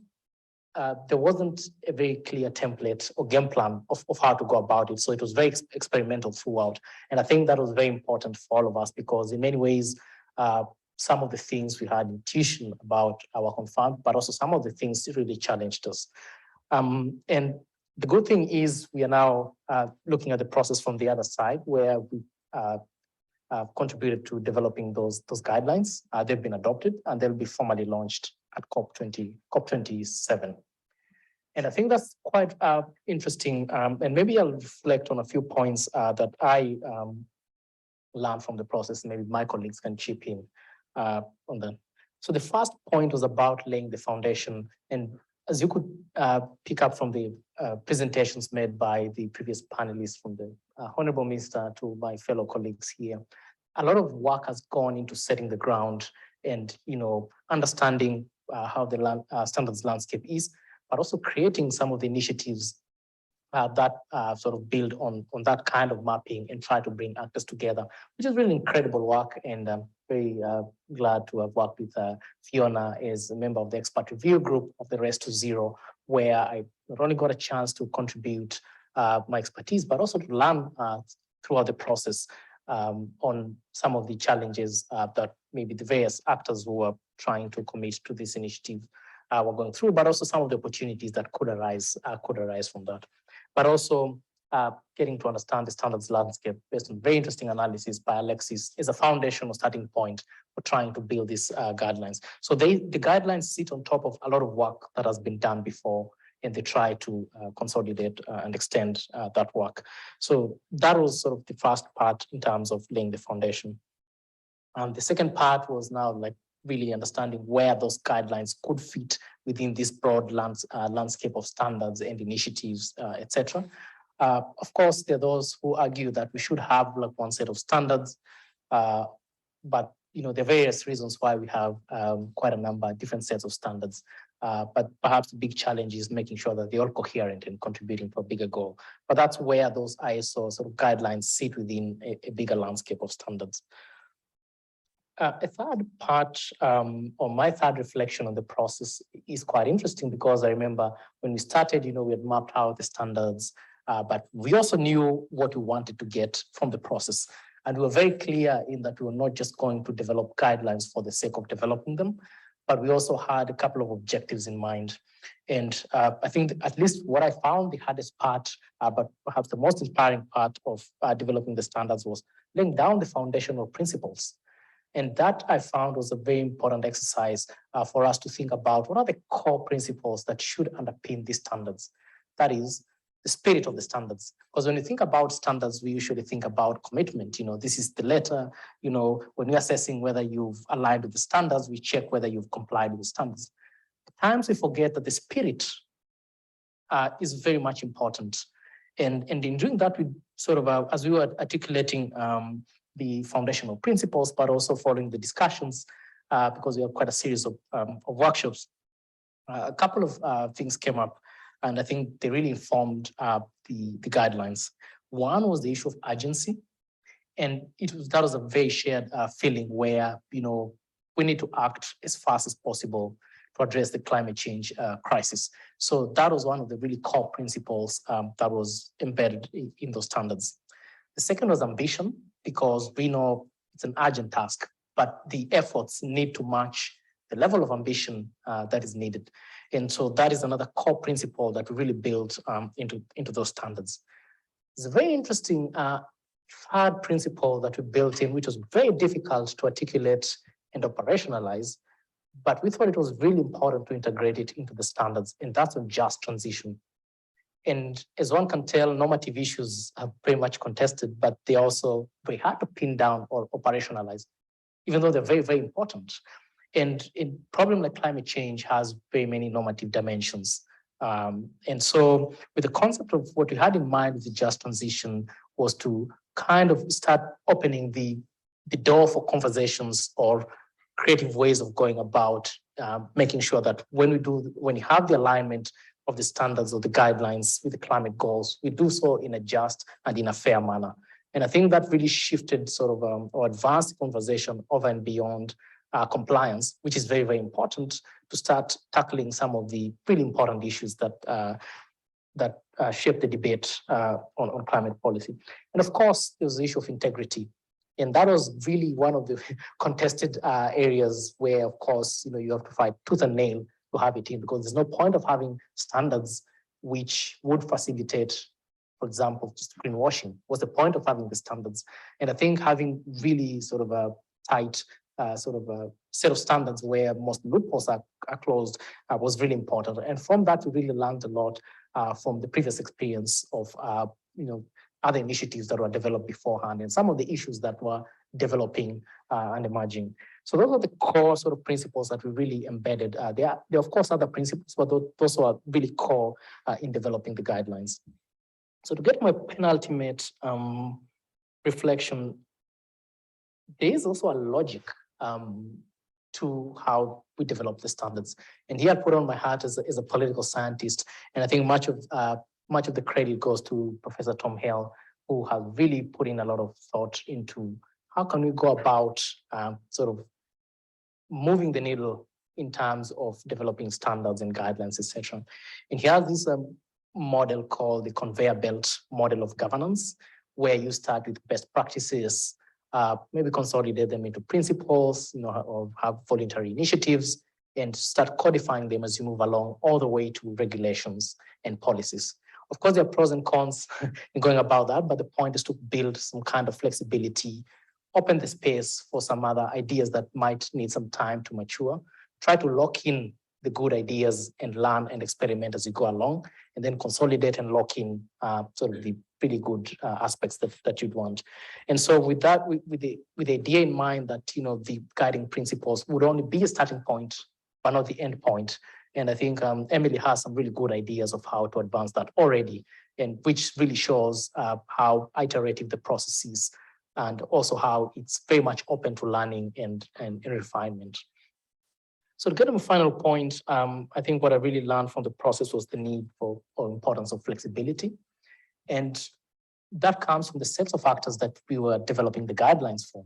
there wasn't a very clear template or game plan of how to go about it. So it was very experimental throughout. And I think that was very important for all of us because in many ways, some of the things we had intuition about our confirmed, but also some of the things really challenged us. And the good thing is we are now looking at the process from the other side where we contributed to developing those guidelines. They've been adopted and they'll be formally launched at COP27. And I think that's quite interesting. And maybe I'll reflect on a few points that I learned from the process. Maybe my colleagues can chip in on that. So the first point was about laying the foundation. And as you could pick up from the presentations made by the previous panelists, from the Honorable Minister to my fellow colleagues here, a lot of work has gone into setting the ground and understanding how the standards landscape is, but also creating some of the initiatives that sort of build on that kind of mapping and try to bring actors together, which is really incredible work. And I'm very glad to have worked with Fiona as a member of the expert review group of the Race to Zero, where I not only got a chance to contribute my expertise, but also to learn throughout the process on some of the challenges that maybe the various actors who are trying to commit to this initiative were going through, but also some of the opportunities that could arise from that. But also getting to understand the standards landscape based on very interesting analysis by Alexis is a foundational starting point for trying to build these guidelines. So the guidelines sit on top of a lot of work that has been done before, and they try to consolidate and extend that work. So that was sort of the first part in terms of laying the foundation. The second part was now like really understanding where those guidelines could fit within this broad landscape of standards and initiatives, etc. Of course, there are those who argue that we should have like one set of standards, But there are various reasons why we have quite a number of different sets of standards. But perhaps the big challenge is making sure that they're all coherent and contributing to a bigger goal. But that's where those ISO sort of guidelines sit within a bigger landscape of standards. A third part, or my third reflection on the process is quite interesting, because I remember when we started, we had mapped out the standards, but we also knew what we wanted to get from the process. And we were very clear in that we were not just going to develop guidelines for the sake of developing them, but we also had a couple of objectives in mind. And I think at least what I found the hardest part, but perhaps the most inspiring part of developing the standards, was laying down the foundational principles. And that I found was a very important exercise for us to think about what are the core principles that should underpin these standards. That is the spirit of the standards. Because when you think about standards, we usually think about commitment. This is the letter. When you're assessing whether you've aligned with the standards, we check whether you've complied with the standards. At times we forget that the spirit is very much important. And in doing that, we sort of, as we were articulating the foundational principles, but also following the discussions, because we have quite a series of workshops, a couple of things came up, and I think they really informed the guidelines. One was the issue of urgency, and that was a very shared feeling where we need to act as fast as possible to address the climate change crisis. So that was one of the really core principles that was embedded in those standards. The second was ambition, because we know it's an urgent task, but the efforts need to match the level of ambition that is needed. And so that is another core principle that we really build into those standards. There's a very interesting third principle that we built in, which was very difficult to articulate and operationalize, but we thought it was really important to integrate it into the standards, and that's on just transition. And as one can tell, normative issues are pretty much contested, but they're also very hard to pin down or operationalize, even though they're very, very important. And a problem like climate change has very many normative dimensions. And so with the concept of what we had in mind with the just transition was to kind of start opening the door for conversations or creative ways of going about making sure that when you have the alignment of the standards or the guidelines with the climate goals, we do so in a just and in a fair manner. And I think that really shifted sort of or advanced the conversation over and beyond compliance, which is very, very important to start tackling some of the really important issues that shape the debate on climate policy. And of course, there was the issue of integrity. And that was really one of the contested areas where, of course, you have to fight tooth and nail to have it in, because there's no point of having standards which would facilitate, for example, just greenwashing. What's the point of having the standards? And I think having really sort of a tight sort of a set of standards where most loopholes are closed was really important. And from that, we really learned a lot from the previous experience of other initiatives that were developed beforehand and some of the issues that were developing and emerging. So those are the core sort of principles that we really embedded. There are of course other principles, but those are really core in developing the guidelines. So to get my penultimate reflection, there is also a logic to how we develop the standards. And here I put on my hat as a political scientist, and I think much of the credit goes to Professor Tom Hale, who has really put in a lot of thought into how can we go about sort of moving the needle in terms of developing standards and guidelines, etc. And he has this model called the conveyor belt model of governance, where you start with best practices, maybe consolidate them into principles, or have voluntary initiatives, and start codifying them as you move along all the way to regulations and policies. Of course, there are pros and cons in going about that, but the point is to build some kind of flexibility, open the space for some other ideas that might need some time to mature, try to lock in the good ideas and learn and experiment as you go along, and then consolidate and lock in sort of the really good aspects that you'd want. And so with that, with the idea in mind that the guiding principles would only be a starting point, but not the end point. And I think Emily has some really good ideas of how to advance that already, and which really shows how iterative the process is and also how it's very much open to learning and refinement. So to get to my final point, I think what I really learned from the process was the need for or importance of flexibility. And that comes from the sets of factors that we were developing the guidelines for.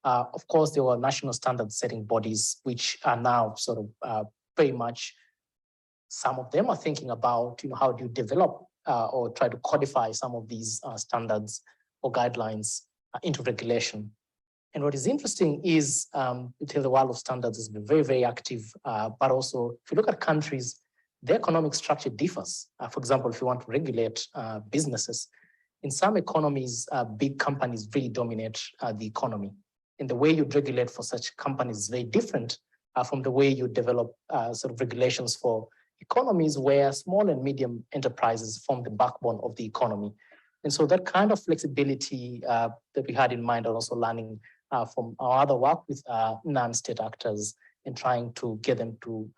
Of course, there were national standard setting bodies, which are now sort of very much, some of them are thinking about, how do you develop or try to codify some of these standards or guidelines into regulation. And what is interesting is the world of standards has been very, very active, but also if you look at countries, the economic structure differs. For example, if you want to regulate businesses, in some economies, big companies really dominate the economy. And the way you regulate for such companies is very different from the way you develop sort of regulations for economies where small and medium enterprises form the backbone of the economy. And so that kind of flexibility that we had in mind, and also learning from our other work with non-state actors and trying to get them to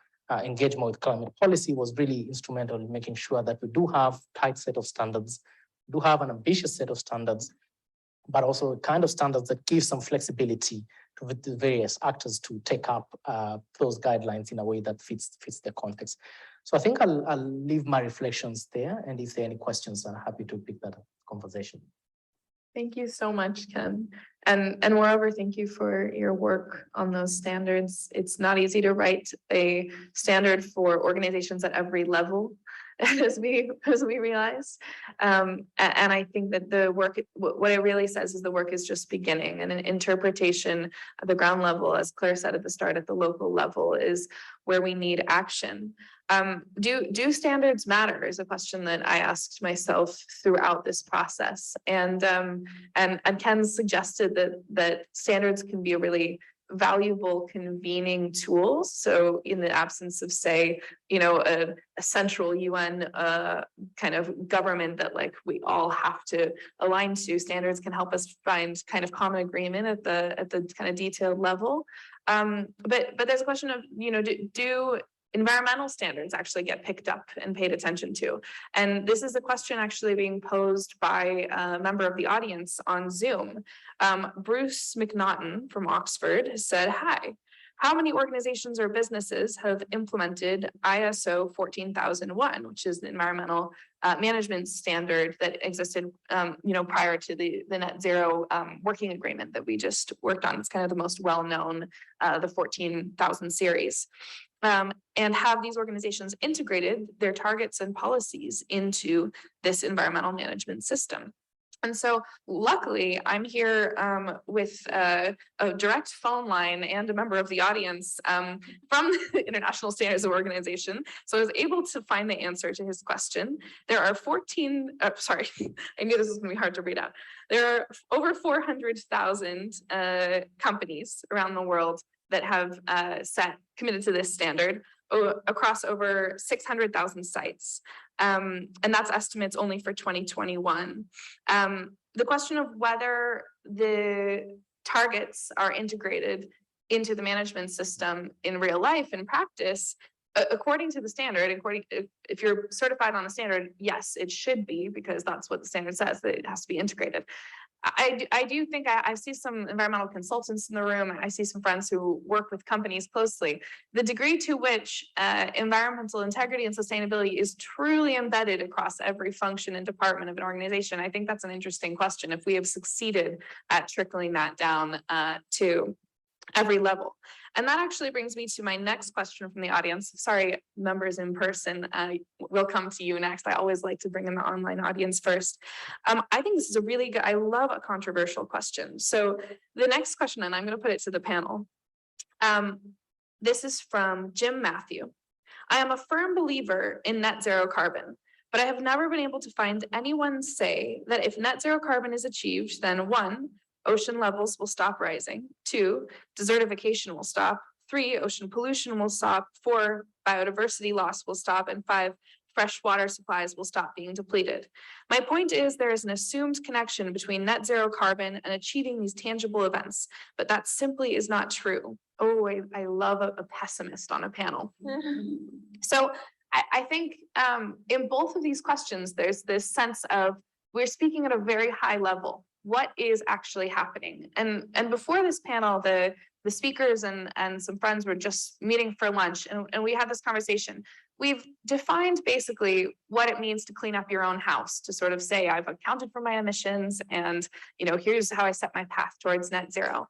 engage more with climate policy, was really instrumental in making sure that we do have a tight set of standards, do have an ambitious set of standards, but also a kind of standards that give some flexibility to the various actors to take up those guidelines in a way that fits their context. So I think I'll leave my reflections there, and if there are any questions, I'm happy to pick that up conversation. Thank you so much, Ken. And moreover, thank you for your work on those standards. It's not easy to write a standard for organizations at every level, as we realize. And I think that the work, what it really says is the work is just beginning, and an interpretation at the ground level, as Claire said at the start, at the local level is where we need action. Do standards matter is a question that I asked myself throughout this process. And Ken suggested that standards can be a really valuable convening tool. So in the absence of, say, a central UN kind of government that like we all have to align to, standards can help us find kind of common agreement at the kind of detailed level. But there's a question of, do environmental standards actually get picked up and paid attention to? And this is a question actually being posed by a member of the audience on Zoom. Bruce McNaughton from Oxford has said, "Hi, how many organizations or businesses have implemented ISO 14001, which is the environmental management standard that existed, prior to the net zero working agreement that we just worked on? It's kind of the most well-known, the 14,000 series. And have these organizations integrated their targets and policies into this environmental management system?" And so luckily, I'm here with a direct phone line and a member of the audience from the International Standards Organization. So I was able to find the answer to his question. There are I knew this was going to be hard to read out. There are over 400,000 companies around the world that have committed to this standard across over 600,000 sites. And that's estimates only for 2021. The question of whether the targets are integrated into the management system in real life and practice, according to the standard, if you're certified on the standard, yes, it should be, because that's what the standard says, that it has to be integrated. I do think I see some environmental consultants in the room. I see some friends who work with companies closely. The degree to which environmental integrity and sustainability is truly embedded across every function and department of an organization, I think that's an interesting question, if we have succeeded at trickling that down to every level. And that actually brings me to my next question from the audience. Sorry, members in person, we'll come to you next. I always like to bring in the online audience first. I think this is a really good, I love a controversial question. So the next question, and I'm going to put it to the panel. This is from Jim Matthew. "I am a firm believer in net zero carbon, but I have never been able to find anyone say that if net zero carbon is achieved, then 1, ocean levels will stop rising, 2, desertification will stop, 3, ocean pollution will stop, 4, biodiversity loss will stop, and 5, fresh water supplies will stop being depleted. My point is there is an assumed connection between net zero carbon and achieving these tangible events, but that simply is not true." Oh, I love a pessimist on a panel. So I think in both of these questions, there's this sense of we're speaking at a very high level. what is actually happening. And before this panel, the speakers and some friends were just meeting for lunch, and we had this conversation. We've defined basically what it means to clean up your own house, to sort of say, I've accounted for my emissions, and here's how I set my path towards net zero.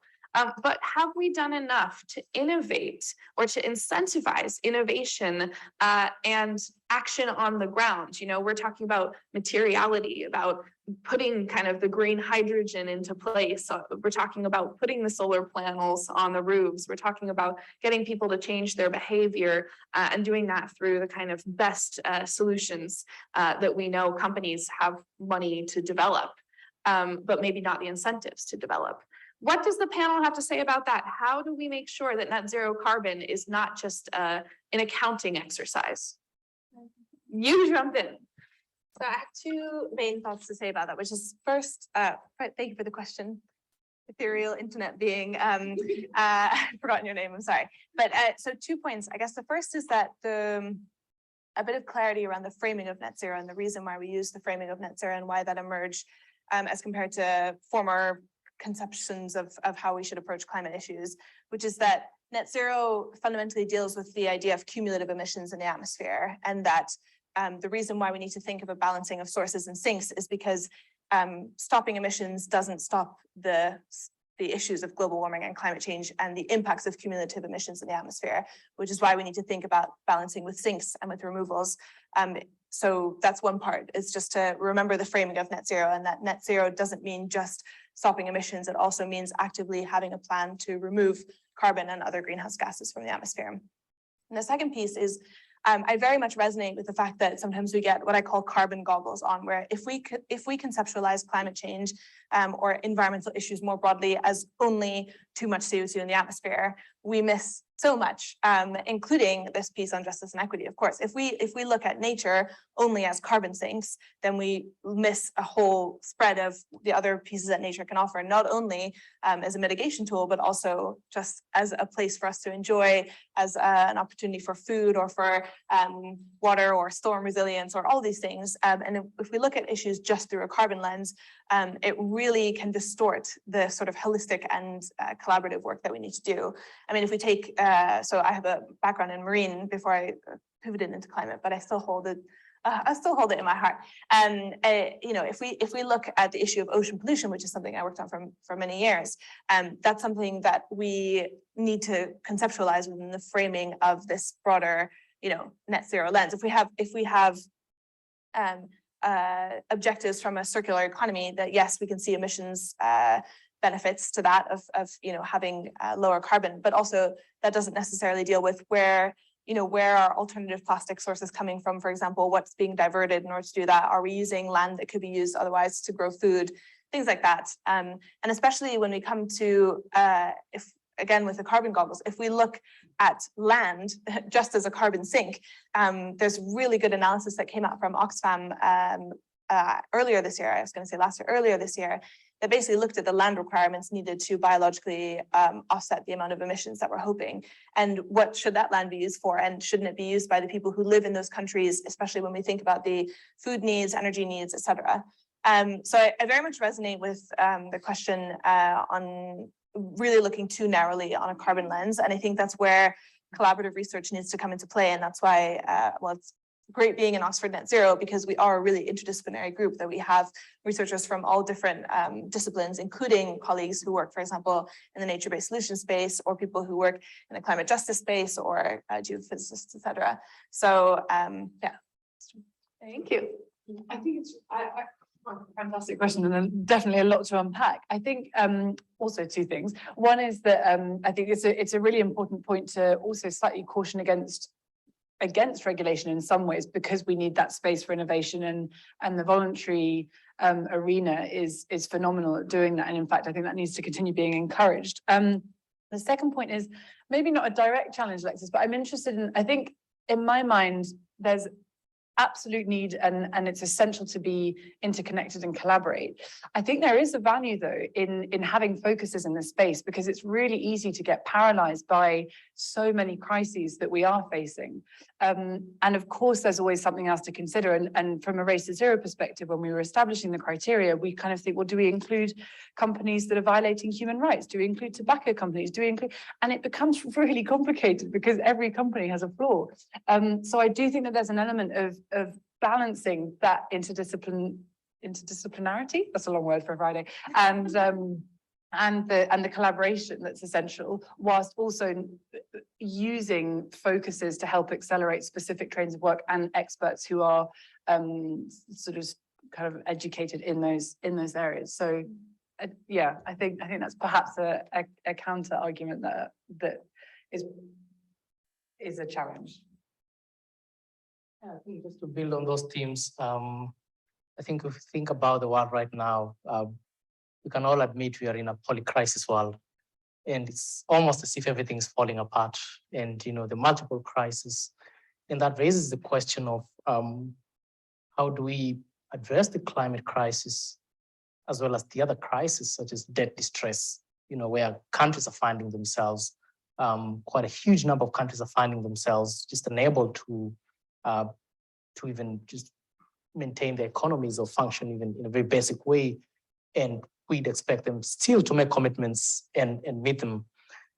But have we done enough to innovate or to incentivize innovation and action on the ground? We're talking about materiality, about putting kind of the green hydrogen into place. We're talking about putting the solar panels on the roofs. We're talking about getting people to change their behavior and doing that through the kind of best solutions that we know companies have money to develop, but maybe not the incentives to develop. What does the panel have to say about that? How do we make sure that net zero carbon is not just an accounting exercise? You jump in. So I have two main thoughts to say about that, which is first, thank you for the question. Ethereal internet being, I've forgotten your name, I'm sorry. But so 2 points. I guess the first is that a bit of clarity around the framing of net zero and the reason why we use the framing of net zero and why that emerged as compared to former conceptions of how we should approach climate issues, which is that net zero fundamentally deals with the idea of cumulative emissions in the atmosphere, and that the reason why we need to think of a balancing of sources and sinks is because stopping emissions doesn't stop the issues of global warming and climate change and the impacts of cumulative emissions in the atmosphere, which is why we need to think about balancing with sinks and with removals. So that's one part, is just to remember the framing of net zero, and that net zero doesn't mean just stopping emissions. It also means actively having a plan to remove carbon and other greenhouse gases from the atmosphere. And the second piece is I very much resonate with the fact that sometimes we get what I call carbon goggles on, where if we conceptualize climate change or environmental issues more broadly as only too much CO2 in the atmosphere, we miss so much, including this piece on justice and equity. Of course, if we look at nature only as carbon sinks, then we miss a whole spread of the other pieces that nature can offer, not only as a mitigation tool, but also just as a place for us to enjoy, as an opportunity for food or for water or storm resilience or all these things. And if we look at issues just through a carbon lens, it really can distort the sort of holistic and collaborative work that we need to do. I mean, if we take, so I have a background in marine before I pivoted into climate, but I still hold it. I still hold it in my heart. And if we look at the issue of ocean pollution, which is something I worked on for many years, that's something that we need to conceptualize within the framing of this broader, net zero lens. If we have objectives from a circular economy, that yes, we can see emissions benefits to that of having lower carbon, but also that doesn't necessarily deal with where are alternative plastic sources coming from, for example, what's being diverted in order to do that? Are we using land that could be used otherwise to grow food? Things like that. And especially when we come to, again, with the carbon goggles, if we look at land just as a carbon sink, there's really good analysis that came out from Oxfam earlier this year, I was going to say last year, earlier this year, that basically looked at the land requirements needed to biologically offset the amount of emissions that we're hoping. And what should that land be used for? And shouldn't it be used by the people who live in those countries, especially when we think about the food needs, energy needs, et cetera. So I very much resonate with the question on really looking too narrowly on a carbon lens. And I think that's where collaborative research needs to come into play. And that's why, it's great being in Oxford Net Zero, because we are a really interdisciplinary group, that we have researchers from all different disciplines, including colleagues who work, for example, in the nature-based solution space, or people who work in the climate justice space, or geophysicists, et cetera. So yeah. Thank you. I think it's fantastic question, and then definitely a lot to unpack. I think also two things. One is that I think it's a really important point to also slightly caution against regulation in some ways, because we need that space for innovation, and the voluntary arena is phenomenal at doing that. And in fact, I think that needs to continue being encouraged. The second point is maybe not a direct challenge, Alexis, but I'm interested in, I think in my mind, there's absolute need, and it's essential to be interconnected and collaborate. I think there is a value though in having focuses in this space, because it's really easy to get paralyzed by so many crises that we are facing. And of course, there's always something else to consider. And from a Race to Zero perspective, when we were establishing the criteria, we kind of think, well, do we include companies that are violating human rights? Do we include tobacco companies? Do we include? And it becomes really complicated because every company has a flaw. So I do think that there's an element of balancing that interdisciplinarity. That's a long word for a Friday. And the collaboration that's essential, whilst also using focuses to help accelerate specific trains of work and experts who are sort of kind of educated in those areas. So yeah, I think that's perhaps a counter argument that is a challenge. Yeah, I think just to build on those themes, I think if we think about the world right now, we can all admit we are in a polycrisis world, and it's almost as if everything's falling apart. And the multiple crises, and that raises the question of how do we address the climate crisis as well as the other crises such as debt distress, where countries are finding themselves, quite a huge number of countries are finding themselves just unable to even just maintain their economies or function even in a very basic way. And we'd expect them still to make commitments and meet them.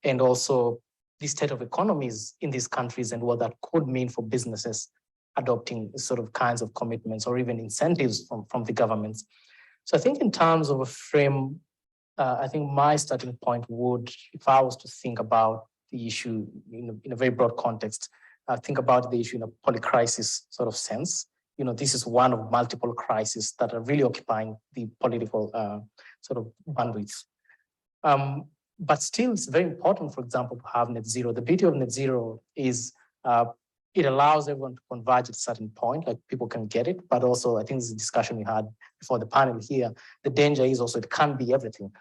And also the state of economies in these countries and what that could mean for businesses adopting sort of kinds of commitments or even incentives from the governments. So I think in terms of a frame, I think my starting point would, if I was to think about the issue in a very broad context, think about the issue in a polycrisis sort of sense. This is one of multiple crises that are really occupying the political sort of bandwidth. But still, it's very important, for example, to have net zero. The beauty of net zero is it allows everyone to converge at a certain point, like people can get it, but also I think this is a discussion we had before the panel here. The danger is also it can't be everything.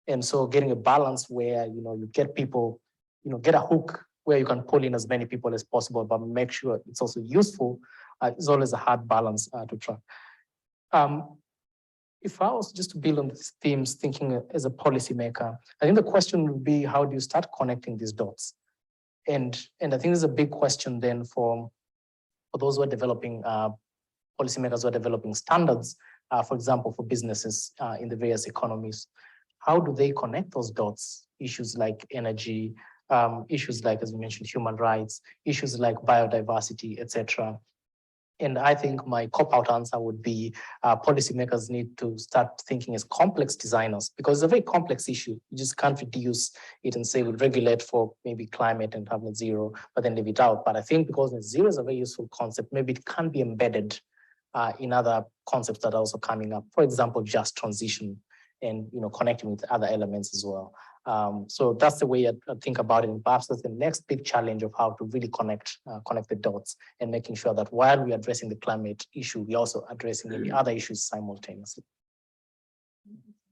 And so getting a balance where, you get people, get a hook where you can pull in as many people as possible, but make sure it's also useful, is always a hard balance to track. If I was just to build on these themes, thinking as a policymaker, I think the question would be, how do you start connecting these dots? And I think there's a big question then for those who are developing, policymakers who are developing standards, for example, for businesses in the various economies. How do they connect those dots? Issues like energy, issues like, as we mentioned, human rights, issues like biodiversity, etc. And I think my cop-out answer would be policymakers need to start thinking as complex designers, because it's a very complex issue. You just can't reduce it and say we'll regulate for maybe climate and have net zero, but then leave it out. But I think because net zero is a very useful concept, maybe it can be embedded in other concepts that are also coming up. For example, just transition and connecting with other elements as well. So that's the way I think about it. And perhaps that's the next big challenge of how to really connect the dots and making sure that while we're addressing the climate issue, we're also addressing maybe other issues simultaneously.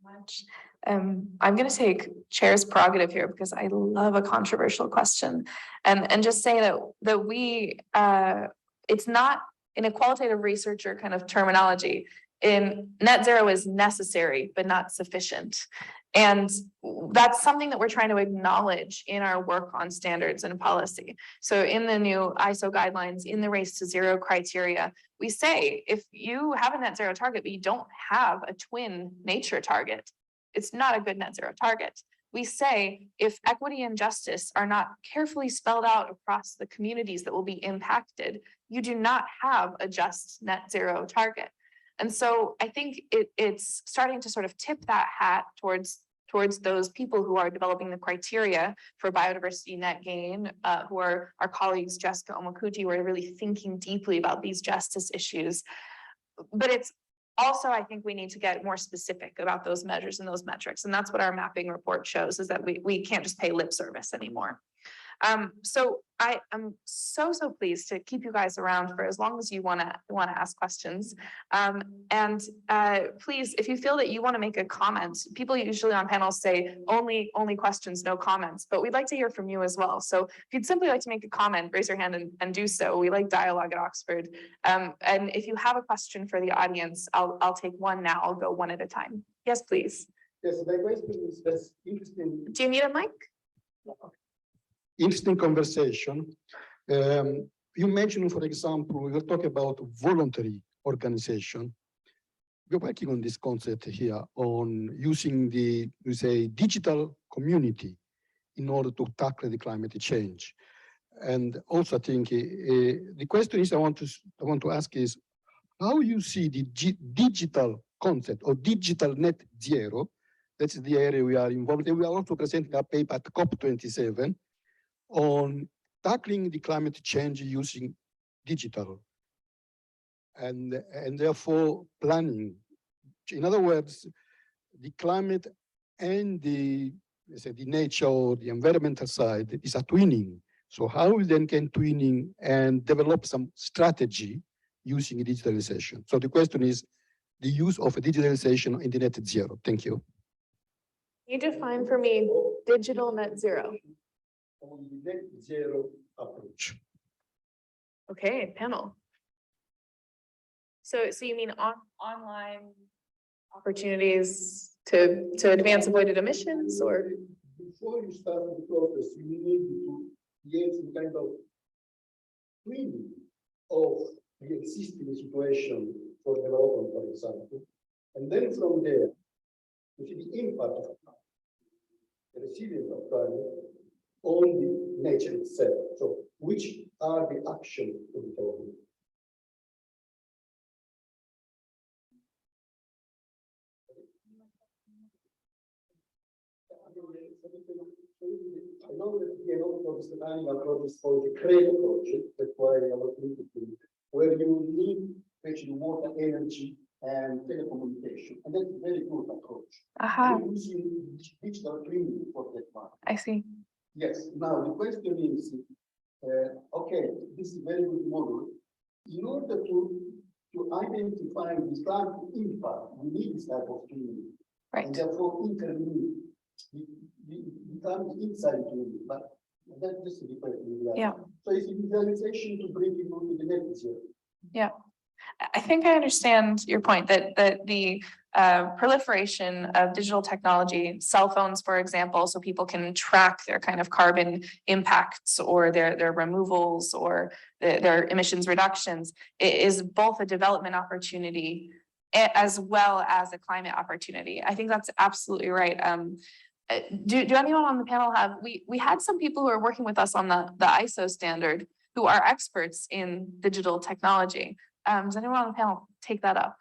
Much. I'm going to take chair's prerogative here because I love a controversial question, and just say that we it's not in a qualitative researcher kind of terminology. In net zero is necessary but not sufficient. And that's something that we're trying to acknowledge in our work on standards and policy. So in the new ISO guidelines, in the Race to Zero criteria, we say if you have a net zero target, but you don't have a twin nature target, it's not a good net zero target. We say if equity and justice are not carefully spelled out across the communities that will be impacted, you do not have a just net zero target. And so I think it's starting to sort of tip that hat towards those people who are developing the criteria for biodiversity net gain, who are our colleagues, Jessica Omokuji, who are really thinking deeply about these justice issues. But it's also, I think we need to get more specific about those measures and those metrics. And that's what our mapping report shows, is that we can't just pay lip service anymore. So I am so pleased to keep you guys around for as long as you want to ask questions. And please, if you feel that you want to make a comment, people usually on panels say only questions, no comments, but we'd like to hear from you as well. So if you'd simply like to make a comment, raise your hand and do so. We like dialogue at Oxford. And if you have a question for the audience, I'll take one now. I'll go one at a time. Yes, please. Yes, my question is that's interesting. Do you need a mic? Interesting conversation. you mentioned, for example, we were talking about voluntary organization. We're working on this concept here on using the, we say, digital community in order to tackle the climate change. And also, I think the question is I want to ask is how you see the digital concept or digital net zero. That's the area we are involved in. We are also presenting a paper at COP27 on tackling the climate change using digital and therefore planning. In other words, the climate and the, let's say, the nature or the environmental side is a twinning. So how we then can twinning and develop some strategy using digitalization? So the question is the use of digitalization in the net zero. Thank you. You define for me digital net zero. On the net zero approach. Okay, panel. So you mean online opportunities to advance avoided emissions, or? Before you start the process, you need to create some kind of twinning of the existing situation for development, for example. And then from there, you see the impact of the resilience of climate on the nature itself. So which are the actions to be taken? I know that the of the planning approach is called the CREDO project, that's why I was interested, where you need actually water, energy, and telecommunication. And that's a very good approach. Aha, Using digital twinning for that one. I see. Yes, now the question is, okay, this is a very good model. In order to identify the climate impact, we need this type of twinning. Right. And therefore intervene the climate inside twinning, but that's just a different thing. Yeah. So it's visualization to bring it to the net zero. Yeah. I think I understand your point that the proliferation of digital technology, cell phones, for example, so people can track their kind of carbon impacts or their removals or their emissions reductions, is both a development opportunity as well as a climate opportunity. I think that's absolutely right. Do anyone on the panel have, we had some people who are working with us on the ISO standard who are experts in digital technology. Does anyone on the panel take that up?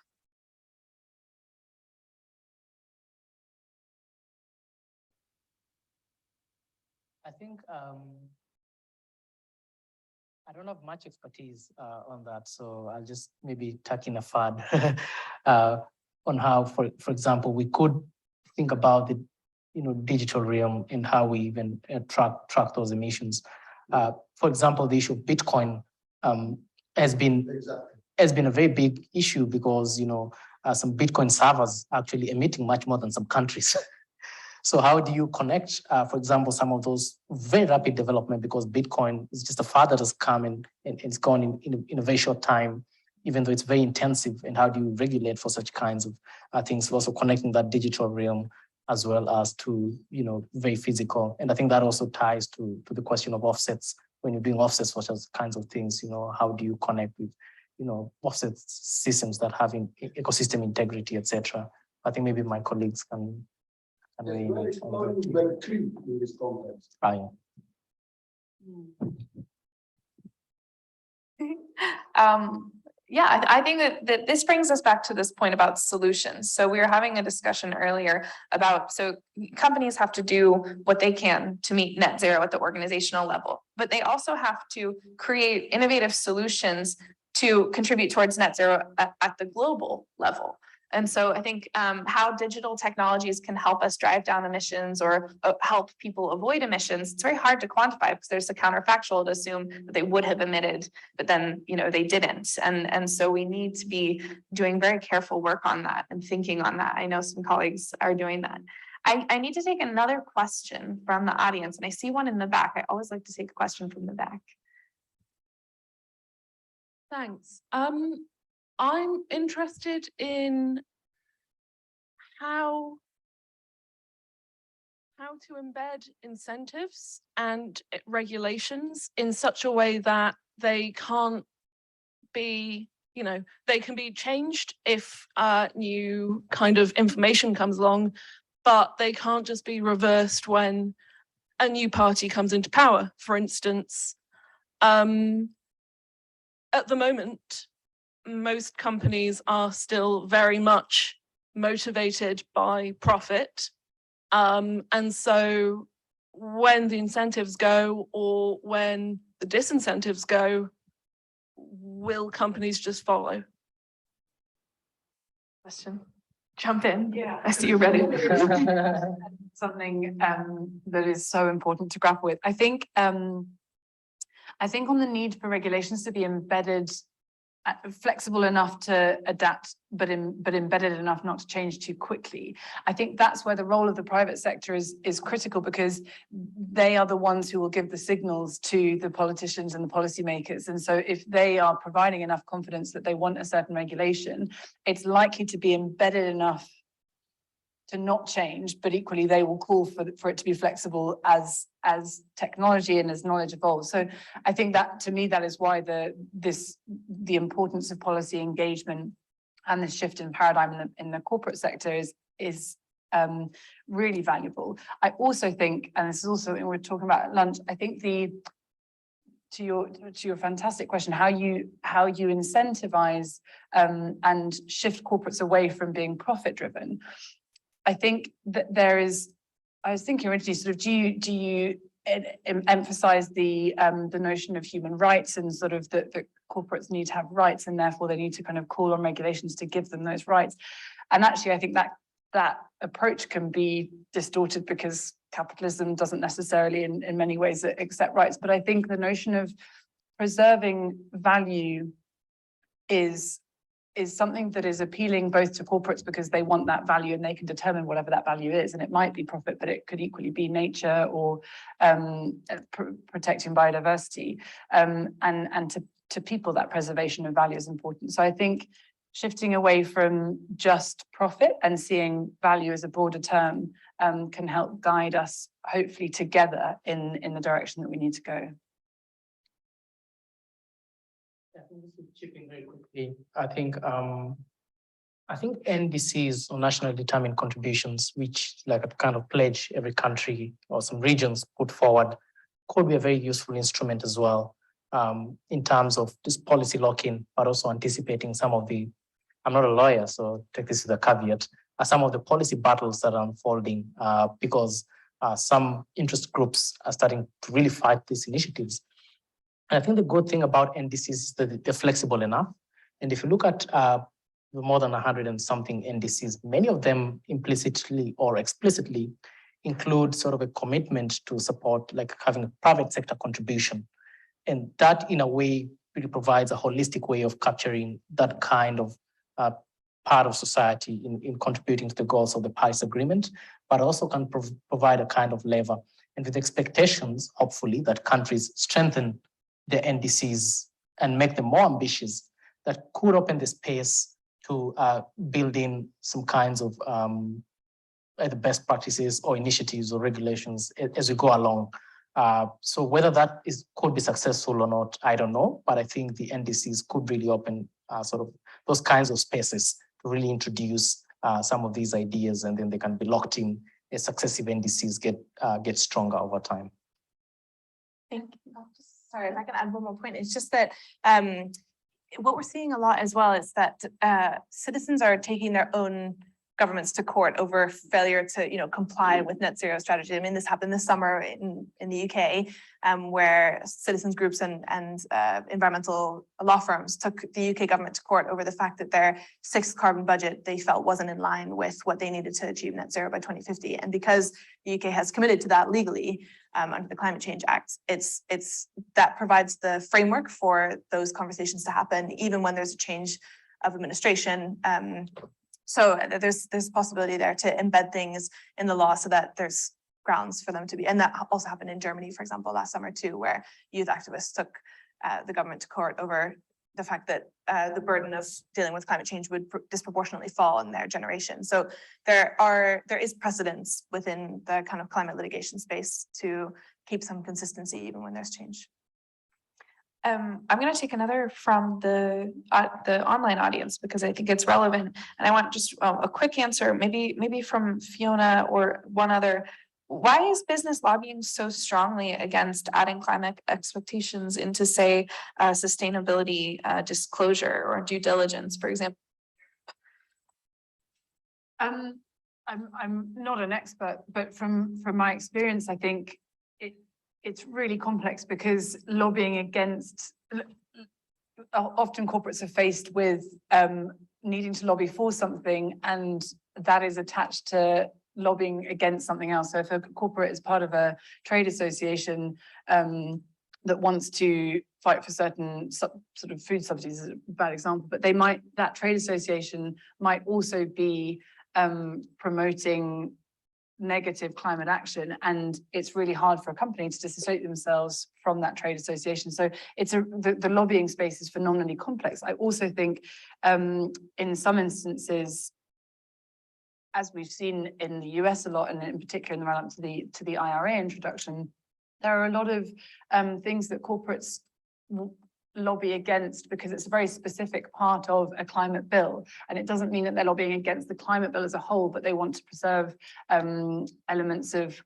I think I don't have much expertise on that, so I'll just maybe tuck in a fad on how, for example, we could think about the digital realm and how we even track those emissions. For example, the issue of Bitcoin has been a very big issue because some Bitcoin servers actually emitting much more than some countries. So how do you connect, for example, some of those very rapid development, because Bitcoin is just a fad that has come and it's gone in a very short time, even though it's very intensive, and how do you regulate for such kinds of things, also connecting that digital realm as well as to, very physical. And I think that also ties to the question of offsets. When you're doing offsets for such kinds of things, how do you connect with, offset systems that have ecosystem integrity, etc. I think maybe my colleagues can weigh in on that. Very clean in this context. Yeah, I think that this brings us back to this point about solutions. So we were having a discussion earlier about, so companies have to do what they can to meet net zero at the organizational level, but they also have to create innovative solutions to contribute towards net zero at the global level. And so I think how digital technologies can help us drive down emissions or help people avoid emissions, it's very hard to quantify because there's a counterfactual to assume that they would have emitted, but then they didn't. And so we need to be doing very careful work on that and thinking on that. I know some colleagues are doing that. I need to take another question from the audience, and I see one in the back. I always like to take a question from the back. Thanks. I'm interested in how how to embed incentives and regulations in such a way that they can't be, they can be changed if new kind of information comes along, but they can't just be reversed when a new party comes into power. For instance, at the moment, most companies are still very much motivated by profit. And so when the incentives go or when the disincentives go, will companies just follow? Question. Jump in. Yeah. I see you ready. Something that is so important to grapple with. I think on the need for regulations to be embedded, flexible enough to adapt, but embedded enough not to change too quickly. I think that's where the role of the private sector is critical, because they are the ones who will give the signals to the politicians and the policymakers. And so if they are providing enough confidence that they want a certain regulation, it's likely to be embedded enough to not change, but equally they will call for it to be flexible as technology and as knowledge evolves. So I think that, to me, that is why the importance of policy engagement and the shift in paradigm in the corporate sector is really valuable. I also think, and this is also what we were talking about at lunch, I think to your fantastic question, how you incentivize and shift corporates away from being profit driven. I think that I was thinking originally, sort of, do you emphasize the notion of human rights and sort of that corporates need to have rights and therefore they need to kind of call on regulations to give them those rights? And actually, I think that approach can be distorted because capitalism doesn't necessarily in many ways accept rights. But I think the notion of preserving value is something that is appealing both to corporates because they want that value and they can determine whatever that value is. And it might be profit, but it could equally be nature or protecting biodiversity. And to people, that preservation of value is important. So I think shifting away from just profit and seeing value as a broader term can help guide us, hopefully together, in the direction that we need to go. Chipping very quickly. I think NDCs, or nationally determined contributions, which like a kind of pledge every country or some regions put forward, could be a very useful instrument as well, in terms of this policy lock-in, but also anticipating some of the, I'm not a lawyer, so take this as a caveat, some of the policy battles that are unfolding, because some interest groups are starting to really fight these initiatives. And I think the good thing about NDCs is that they're flexible enough. And if you look at more than 100 and something NDCs, many of them implicitly or explicitly include sort of a commitment to support, like having a private sector contribution. And that, in a way, really provides a holistic way of capturing that kind of part of society in contributing to the goals of the Paris Agreement, but also can provide a kind of lever. And with expectations, hopefully, that countries strengthen the NDCs and make them more ambitious, that could open the space to build in some kinds of either best practices or initiatives or regulations as we go along. So whether that could be successful or not, I don't know, but I think the NDCs could really open sort of those kinds of spaces to really introduce some of these ideas, and then they can be locked in as successive NDCs get stronger over time. Thank you. Sorry, if I can add one more point. It's just that what we're seeing a lot as well is that citizens are taking their own governments to court over failure to, comply with net zero strategy. I mean, this happened this summer in the UK, where citizens groups and environmental law firms took the UK government to court over the fact that their 6th carbon budget they felt wasn't in line with what they needed to achieve net zero by 2050. And because the UK has committed to that legally under the Climate Change Act, it's that provides the framework for those conversations to happen, even when there's a change of administration. So there's possibility there to embed things in the law so that there's grounds for them to be, and that also happened in Germany, for example, last summer too, where youth activists took the government to court over the fact that the burden of dealing with climate change would disproportionately fall on their generation. So there is precedence within the kind of climate litigation space to keep some consistency even when there's change. I'm going to take another from the online audience because I think it's relevant, and I want just a quick answer, maybe from Fiona or one other. Why is business lobbying so strongly against adding climate expectations into, say, sustainability disclosure or due diligence, for example? I'm not an expert, but from my experience, I think it's really complex because lobbying against, often corporates are faced with needing to lobby for something, and that is attached to lobbying against something else. So if a corporate is part of a trade association that wants to fight for certain sort of food subsidies, is a bad example, but that trade association might also be promoting negative climate action, and it's really hard for a company to dissociate themselves from that trade association. So the lobbying space is phenomenally complex. I also think in some instances, as we've seen in the US a lot, and in particular in the run-up to the IRA introduction, there are a lot of things that corporates lobby against because it's a very specific part of a climate bill. And it doesn't mean that they're lobbying against the climate bill as a whole, but they want to preserve elements of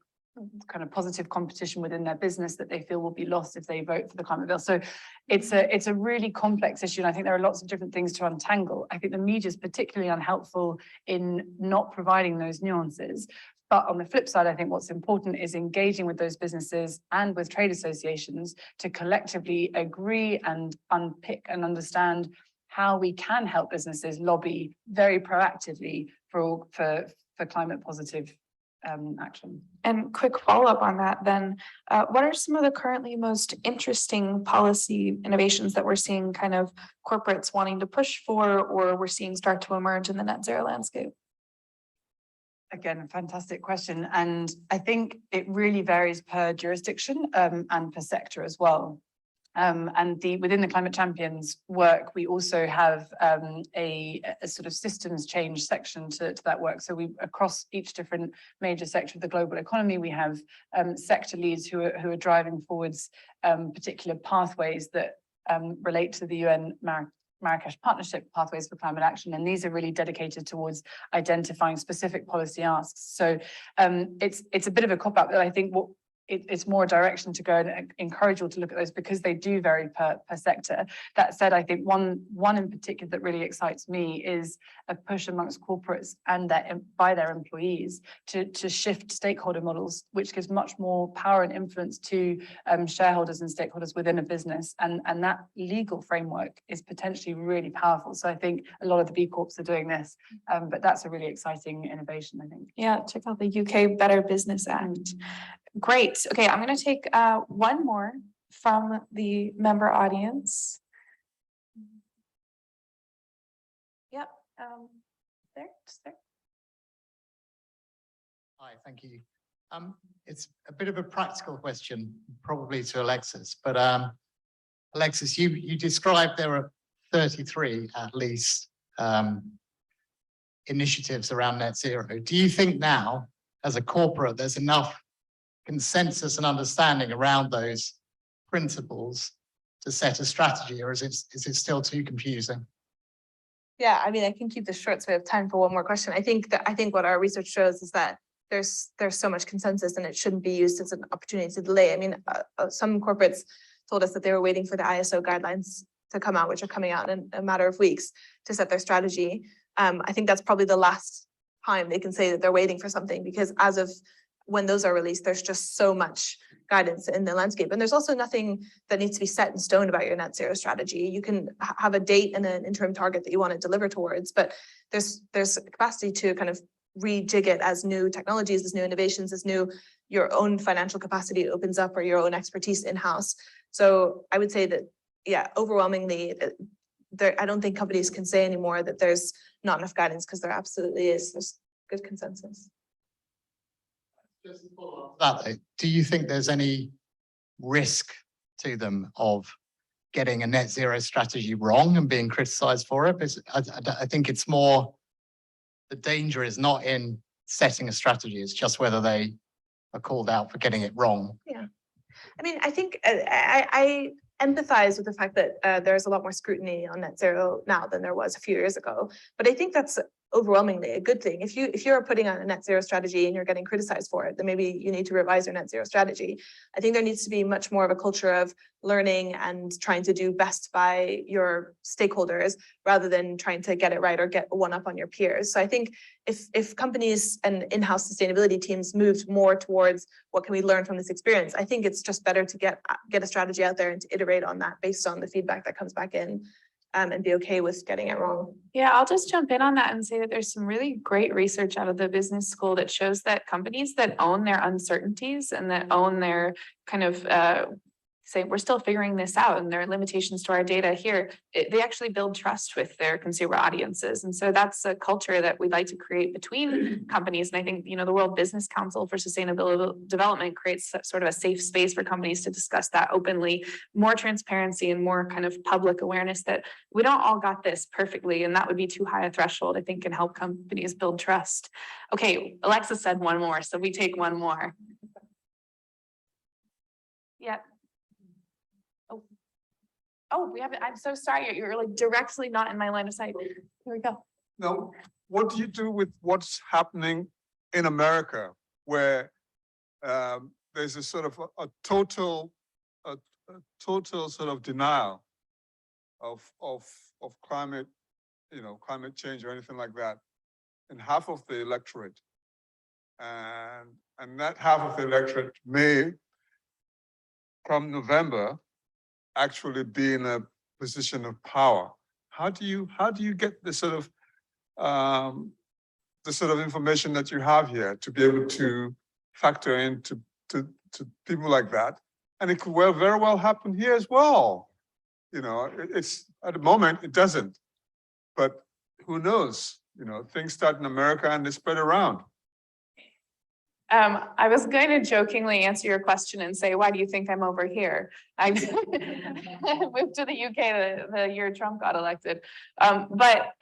kind of positive competition within their business that they feel will be lost if they vote for the climate bill. So it's a really complex issue, and I think there are lots of different things to untangle. I think the media is particularly unhelpful in not providing those nuances. But on the flip side, I think what's important is engaging with those businesses and with trade associations to collectively agree and unpick and understand how we can help businesses lobby very proactively for climate positive action. And quick follow-up on that then, what are some of the currently most interesting policy innovations that we're seeing kind of corporates wanting to push for, or we're seeing start to emerge in the net zero landscape? Again, a fantastic question. And I think it really varies per jurisdiction and per sector as well. And within the Climate Champions work, we also have a sort of systems change section to that work. So we, across each different major sector of the global economy, we have sector leads who are driving forwards particular pathways that relate to the UN Marrakesh Partnership Pathways for Climate Action, and these are really dedicated towards identifying specific policy asks. So it's a bit of a cop-out, but I think it's more a direction to go and encourage you to look at those because they do vary per sector. That said, I think one in particular that really excites me is a push amongst corporates and by their employees to shift stakeholder models, which gives much more power and influence to shareholders and stakeholders within a business. And that legal framework is potentially really powerful. So I think a lot of the B Corps are doing this, but that's a really exciting innovation, I think. Yeah, check out the UK Better Business Act. Great. Okay, I'm going to take one more from the member audience. Yep, there, just there. Hi, thank you. It's a bit of a practical question, probably to Alexis, but Alexis, you described there are 33 at least initiatives around net zero. Do you think now, as a corporate, there's enough consensus and understanding around those principles to set a strategy, or is it still too confusing? Yeah, I mean, I can keep this short so we have time for one more question. I think what our research shows is that there's so much consensus and it shouldn't be used as an opportunity to delay. I mean, some corporates told us that they were waiting for the ISO guidelines to come out, which are coming out in a matter of weeks, to set their strategy. I think that's probably the last time they can say that they're waiting for something, because as of when those are released, there's just so much guidance in the landscape. And there's also nothing that needs to be set in stone about your net zero strategy. You can have a date and an interim target that you want to deliver towards, but there's capacity to kind of rejig it as new technologies, as new innovations, as your own financial capacity opens up, or your own expertise in-house. So I would say that, yeah, overwhelmingly, I don't think companies can say anymore that there's not enough guidance, because there absolutely is. There's good consensus. Just to follow up that, do you think there's any risk to them of getting a net zero strategy wrong and being criticized for it. But I think it's more, the danger is not in setting a strategy, it's just whether they are called out for getting it wrong. Yeah. I mean, I think I empathize with the fact that there's a lot more scrutiny on net zero now than there was a few years ago. But I think that's overwhelmingly a good thing. If you're putting on a net zero strategy and you're getting criticized for it, then maybe you need to revise your net zero strategy. I think there needs to be much more of a culture of learning and trying to do best by your stakeholders rather than trying to get it right or get one up on your peers. So I think if companies and in-house sustainability teams moved more towards what can we learn from this experience, I think it's just better to get a strategy out there and to iterate on that based on the feedback that comes back in. And be okay with getting it wrong. Yeah, I'll just jump in on that and say that there's some really great research out of the business school that shows that companies that own their uncertainties and that own their kind of say we're still figuring this out and there are limitations to our data here, they actually build trust with their consumer audiences. And so that's a culture that we'd like to create between companies. And I think, you know, the World Business Council for Sustainable Development creates sort of a safe space for companies to discuss that openly, more transparency and more kind of public awareness that we don't all got this perfectly. And that would be too high a threshold, I think, can help companies build trust. Okay, Alexa said one more, so we take one more. Yeah. Oh, we have it. I'm so sorry. You're like directly not in my line of sight. Here we go. Now, what do you do with what's happening in America, where there's a sort of a total sort of denial of climate, climate change or anything like that, in half of the electorate, and that half of the electorate may, come November, actually be in a position of power. How do you get the sort of information that you have here to be able to factor into to people like that? And it could very well happen here as well. You know, it's at the moment it doesn't, but who knows? You know, things start in America and they spread around. I was going to jokingly answer your question and say, why do you think I'm over here? I moved to the UK the year Trump got elected. But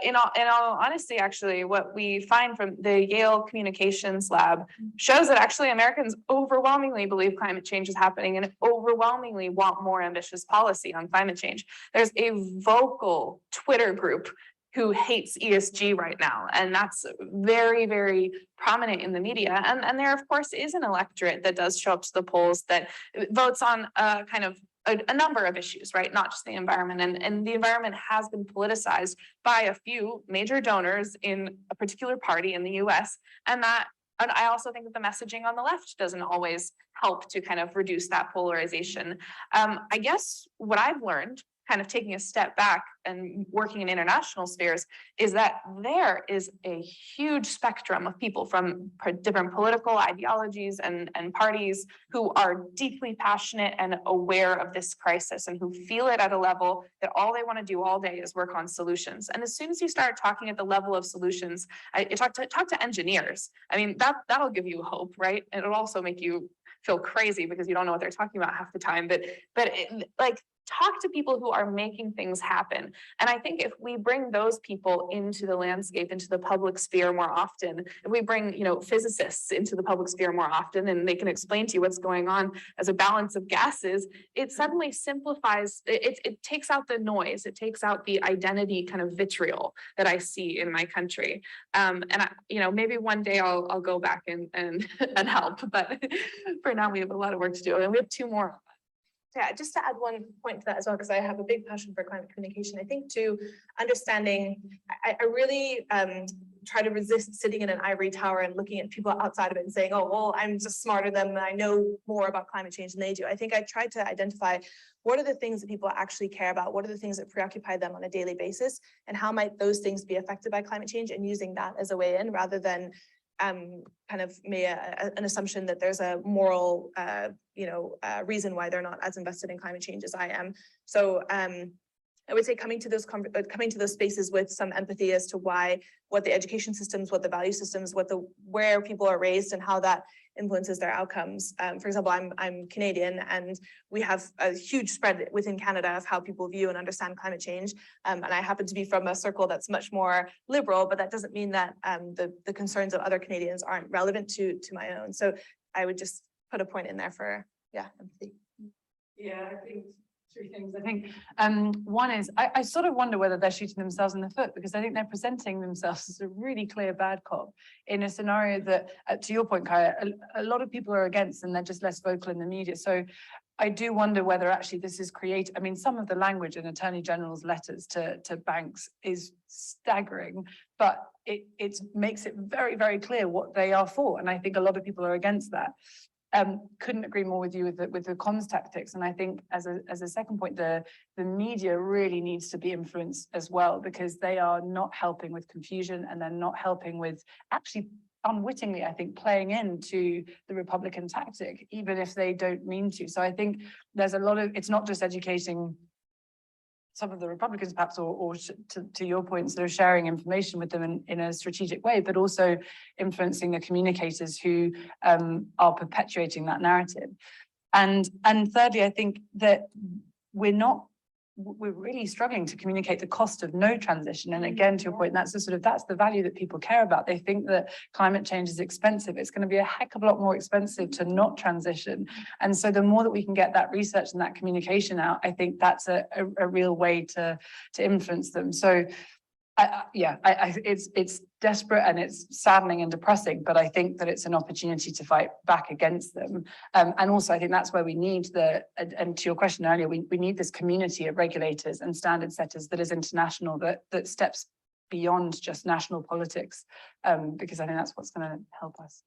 in all honesty, actually, what we find from the Yale Communications Lab shows that actually Americans overwhelmingly believe climate change is happening and overwhelmingly want more ambitious policy on climate change. There's a vocal Twitter group who hates ESG right now. And that's very, very prominent in the media. And there, of course, is an electorate that does show up to the polls that votes on kind of a number of issues, right? Not just the environment. And the environment has been politicized by a few major donors in a particular party in the US. And I also think that the messaging on the left doesn't always help to kind of reduce that polarization. I guess what I've learned, kind of taking a step back and working in international spheres, is that there is a huge spectrum of people from different political ideologies and parties who are deeply passionate and aware of this crisis and who feel it at a level that all they want to do all day is work on solutions. And as soon as you start talking at the level of solutions, talk to engineers. I mean, that'll give you hope, right? And it'll also make you feel crazy because you don't know what they're talking about half the time. But talk to people who are making things happen. And I think if we bring those people into the landscape, into the public sphere more often, if we bring, physicists into the public sphere more often, and they can explain to you what's going on as a balance of gases, it suddenly simplifies, it takes out the noise, it takes out the identity kind of vitriol that I see in my country. And maybe one day I'll go back and help, but for now we have a lot of work to do, and we have 2 more. Yeah, just to add one point to that as well, because I have a big passion for climate communication. I think too, understanding, I really try to resist sitting in an ivory tower and looking at people outside of it and saying, oh, well, I'm just smarter than them and I know more about climate change than they do. I think I tried to identify what are the things that people actually care about, what are the things that preoccupy them on a daily basis, and how might those things be affected by climate change, and using that as a way in rather than kind of made an assumption that there's a moral, reason why they're not as invested in climate change as I am. So I would say coming to those spaces with some empathy as to what the education systems, what the value systems, where people are raised, and how that influences their outcomes. For example, I'm Canadian, and we have a huge spread within Canada of how people view and understand climate change. And I happen to be from a circle that's much more liberal, but that doesn't mean that the concerns of other Canadians aren't relevant to my own. So I would just put a point in there for, yeah, empathy. Yeah, I think three things. I think one is I sort of wonder whether they're shooting themselves in the foot, because I think they're presenting themselves as a really clear bad cop in a scenario that, to your point, Kaya, a lot of people are against, and they're just less vocal in the media. So I do wonder whether actually this is I mean, some of the language in Attorney General's letters to banks is staggering, but it makes it very, very clear what they are for. And I think a lot of people are against that. Couldn't agree more with you with the comms tactics. And I think as a second point, the media really needs to be influenced as well, because they are not helping with confusion, and they're not helping with actually unwittingly, I think, playing into the Republican tactic, even if they don't mean to. So I think there's a lot of, it's not just educating some of the Republicans perhaps, or to your point, sort of sharing information with them in a strategic way, but also influencing the communicators who are perpetuating that narrative. And thirdly, I think that we're really struggling to communicate the cost of no transition. And again, to your point, that's the value that people care about. They think that climate change is expensive. It's going to be a heck of a lot more expensive to not transition. And so the more that we can get that research and that communication out, I think that's a real way to influence them. So it's desperate, and it's saddening and depressing, but I think that it's an opportunity to fight back against them. And also I think that's where we need and to your question earlier, we need this community of regulators and standard setters that is international, that steps beyond just national politics, because I think that's what's going to help us.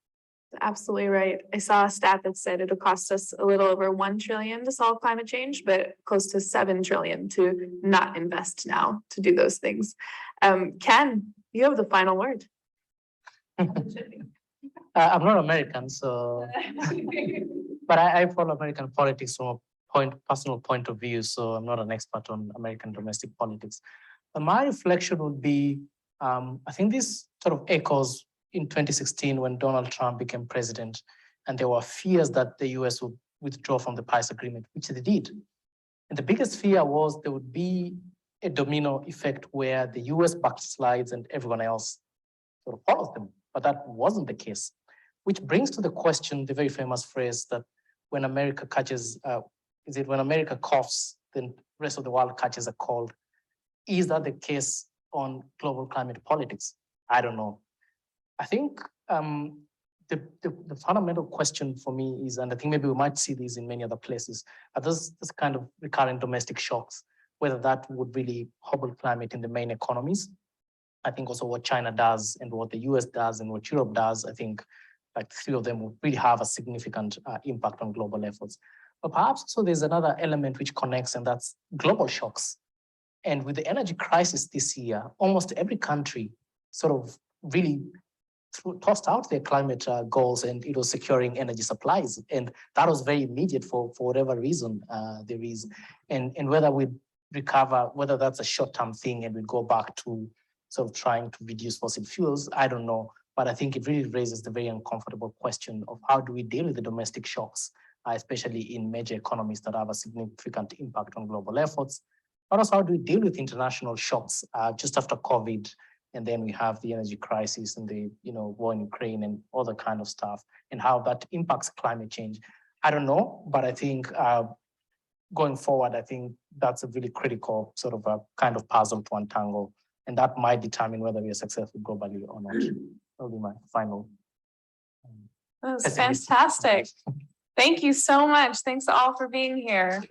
Absolutely right. I saw a stat that said it'll cost us a little over 1 trillion to solve climate change, but close to 7 trillion to not invest now to do those things. Ken, you have the final word. I'm not American, so but I follow American politics from a personal point of view, so I'm not an expert on American domestic politics. But my reflection would be, I think this sort of echoes in 2016 when Donald Trump became president, and there were fears that the US would withdraw from the Paris Agreement, which they did. And the biggest fear was there would be a domino effect where the US backslides and everyone else sort of follows them. But that wasn't the case, which brings to the question the very famous phrase that when America catches, when America coughs, then the rest of the world catches a cold. Is that the case on global climate politics? I don't know. I think the fundamental question for me is, and I think maybe we might see these in many other places, are this kind of recurrent domestic shocks, whether that would really hobble climate in the main economies. I think also what China does and what the US does and what Europe does, I think like the three of them will really have a significant impact on global efforts. But perhaps also there's another element which connects, and that's global shocks. And with the energy crisis this year, almost every country sort of really tossed out their climate goals, and it was securing energy supplies. And that was very immediate for whatever reason there is. And whether we recover, whether that's a short-term thing and we go back to sort of trying to reduce fossil fuels, I don't know. But I think it really raises the very uncomfortable question of how do we deal with the domestic shocks, especially in major economies that have a significant impact on global efforts. But also how do we deal with international shocks just after COVID? And then we have the energy crisis and the war in Ukraine and other kind of stuff, and how that impacts climate change. I don't know, but I think going forward, I think that's a really critical sort of a kind of puzzle to untangle, and that might determine whether we are successful globally or not. That'll be my final. That was fantastic. Thank you so much. Thanks all for being here.